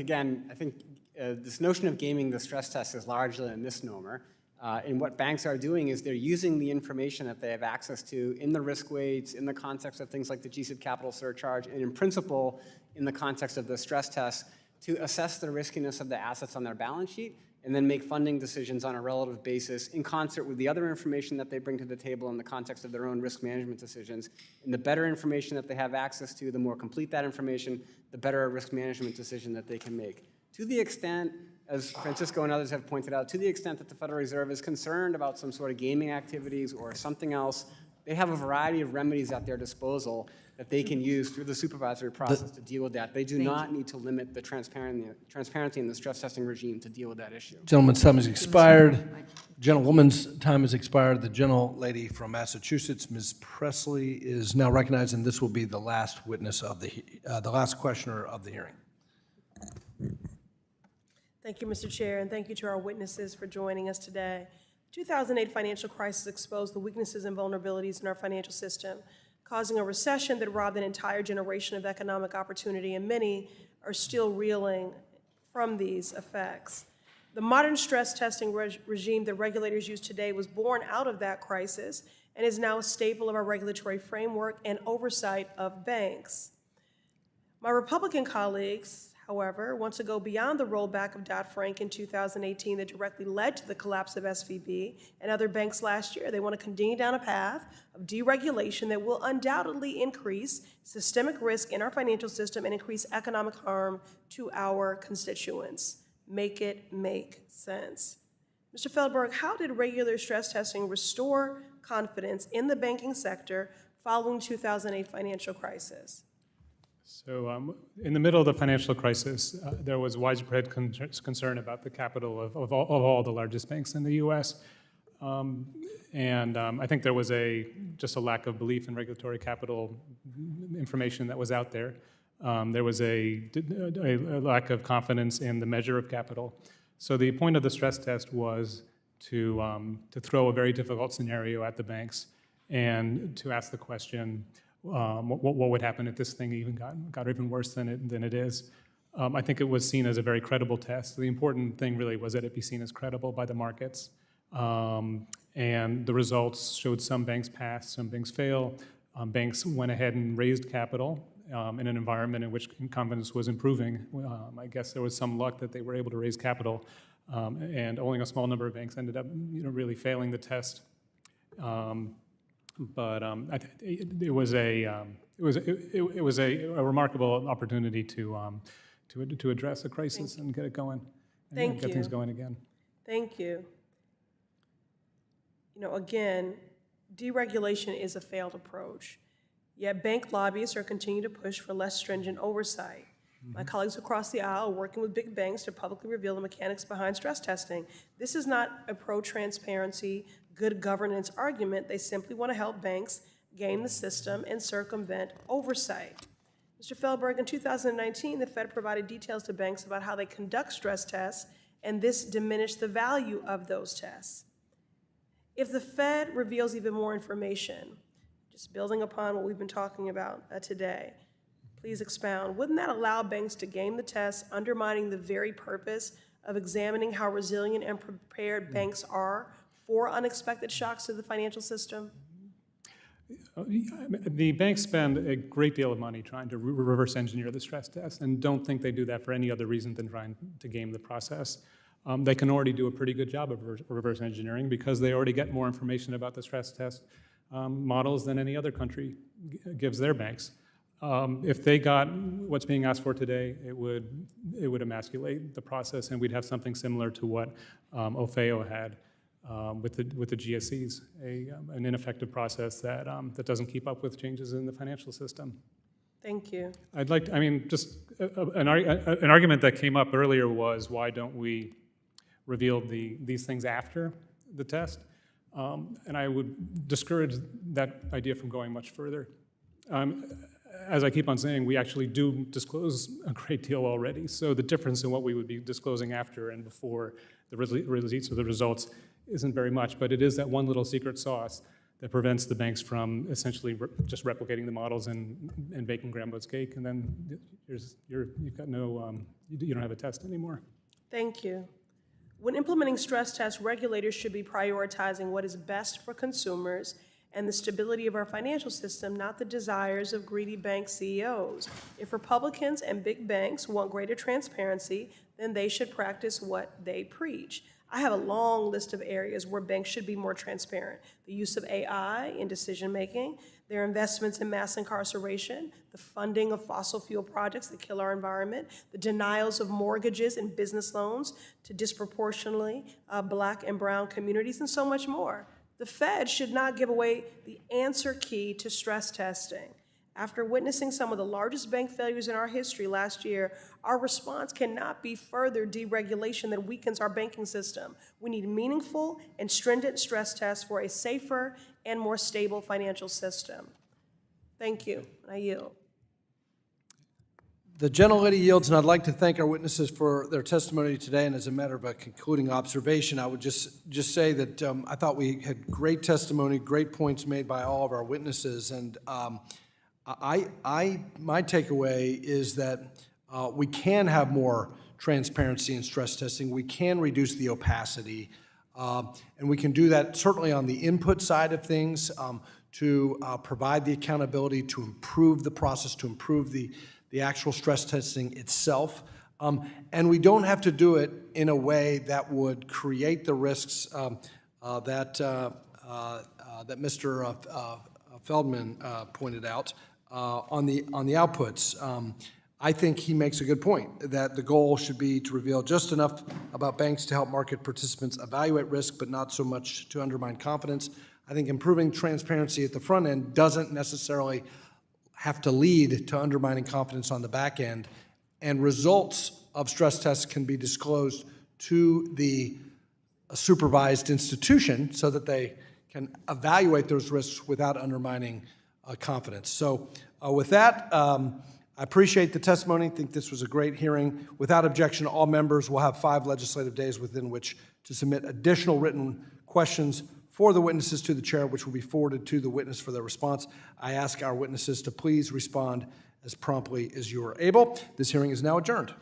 this notion of gaming the stress test is largely a misnomer. And what banks are doing is they're using the information that they have access to in the risk weights, in the context of things like the GSIB capital surcharge, and in principle, in the context of the stress test, to assess the riskiness of the assets on their balance sheet, and then make funding decisions on a relative basis in concert with the other information that they bring to the table in the context of their own risk management decisions. And the better information that they have access to, the more complete that information, the better a risk management decision that they can make. To the extent, as Francisco and others have pointed out, to the extent that the Federal Reserve is concerned about some sort of gaming activities or something else, they have a variety of remedies at their disposal that they can use through the supervisory process to deal with that. They do not need to limit the transparency in the stress testing regime to deal with that issue. Gentleman's time has expired. Gentlewoman's time has expired. The gentlelady from Massachusetts, Ms. Presley, is now recognized, and this will be the last witness of the last questioner of the hearing. Thank you, Mr. Chair, and thank you to our witnesses for joining us today. The 2008 financial crisis exposed the weaknesses and vulnerabilities in our financial system, causing a recession that robbed an entire generation of economic opportunity, and many are still reeling from these effects. The modern stress testing regime that regulators use today was born out of that crisis and is now a staple of our regulatory framework and oversight of banks. My Republican colleagues, however, want to go beyond the rollback of Dodd-Frank in 2018 that directly led to the collapse of SVB and other banks last year. They want to continue down a path of deregulation that will undoubtedly increase systemic risk in our financial system and increase economic harm to our constituents. Make it make sense. Mr. Feldberg, how did regular stress testing restore confidence in the banking sector following 2008 financial crisis? So in the middle of the financial crisis, there was widespread concern about the capital of all the largest banks in the U.S. I think there was just a lack of belief in regulatory capital information that was out there. There was a lack of confidence in the measure of capital. So the point of the stress test was to throw a very difficult scenario at the banks and to ask the question, what would happen if this thing even got even worse than it is? I think it was seen as a very credible test. The important thing really was that it be seen as credible by the markets. And the results showed some banks pass, some banks fail. Banks went ahead and raised capital in an environment in which confidence was improving. I guess there was some luck that they were able to raise capital, and only a small number of banks ended up really failing the test. But it was a remarkable opportunity to address a crisis and get it going, and get things going again. Thank you. Again, deregulation is a failed approach. Yet bank lobbyists are continuing to push for less stringent oversight. My colleagues across the aisle are working with big banks to publicly reveal the mechanics behind stress testing. This is not a pro-transparency, good governance argument. They simply want to help banks game the system and circumvent oversight. Mr. Feldberg, in 2019, the Fed provided details to banks about how they conduct stress tests, and this diminished the value of those tests. If the Fed reveals even more information, just building upon what we've been talking about today, please expound. Wouldn't that allow banks to game the tests, undermining the very purpose of examining how resilient and prepared banks are for unexpected shocks to the financial system? The banks spend a great deal of money trying to reverse engineer the stress test, and don't think they do that for any other reason than trying to game the process. They can already do a pretty good job of reverse engineering because they already get more information about the stress test models than any other country gives their banks. If they got what's being asked for today, it would emasculate the process, and we'd have something similar to what OFEO had with the GSEs, an ineffective process that doesn't keep up with changes in the financial system. Thank you. Just an argument that came up earlier was, why don't we reveal these things after the test? And I would discourage that idea from going much further. As I keep on saying, we actually do disclose a great deal already. So the difference in what we would be disclosing after and before the release of the results isn't very much, but it is that one little secret sauce that prevents the banks from essentially just replicating the models and baking grandma's cake, and then you've got no, you don't have a test anymore. Thank you. When implementing stress tests, regulators should be prioritizing what is best for consumers and the stability of our financial system, not the desires of greedy bank CEOs. If Republicans and big banks want greater transparency, then they should practice what they preach. I have a long list of areas where banks should be more transparent. The use of AI in decision-making, their investments in mass incarceration, the funding of fossil fuel projects that kill our environment, the denials of mortgages and business loans to disproportionately Black and brown communities, and so much more. The Fed should not give away the answer key to stress testing. After witnessing some of the largest bank failures in our history last year, our response cannot be further deregulation that weakens our banking system. We need meaningful and stringent stress tests for a safer and more stable financial system. Thank you. I yield. The gentlelady yields, and I'd like to thank our witnesses for their testimony today. And as a matter of a concluding observation, I would just say that I thought we had great testimony, great points made by all of our witnesses, and my takeaway is that we can have more transparency in stress testing. We can reduce the opacity, and we can do that certainly on the input side of things to provide the accountability, to improve the process, to improve the actual stress testing itself. And we don't have to do it in a way that would create the risks that Mr. Feldman pointed out. On the outputs, I think he makes a good point that the goal should be to reveal just enough about banks to help market participants evaluate risk, but not so much to undermine confidence. I think improving transparency at the front end doesn't necessarily have to lead to undermining confidence on the back end, and results of stress tests can be disclosed to the supervised institution so that they can evaluate those risks without undermining confidence. So with that, I appreciate the testimony. I think this was a great hearing. Without objection, all members will have 5 legislative days within which to submit additional written questions for the witnesses to the chair, which will be forwarded to the witness for their response. I ask our witnesses to please respond as promptly as you are able. This hearing is now adjourned.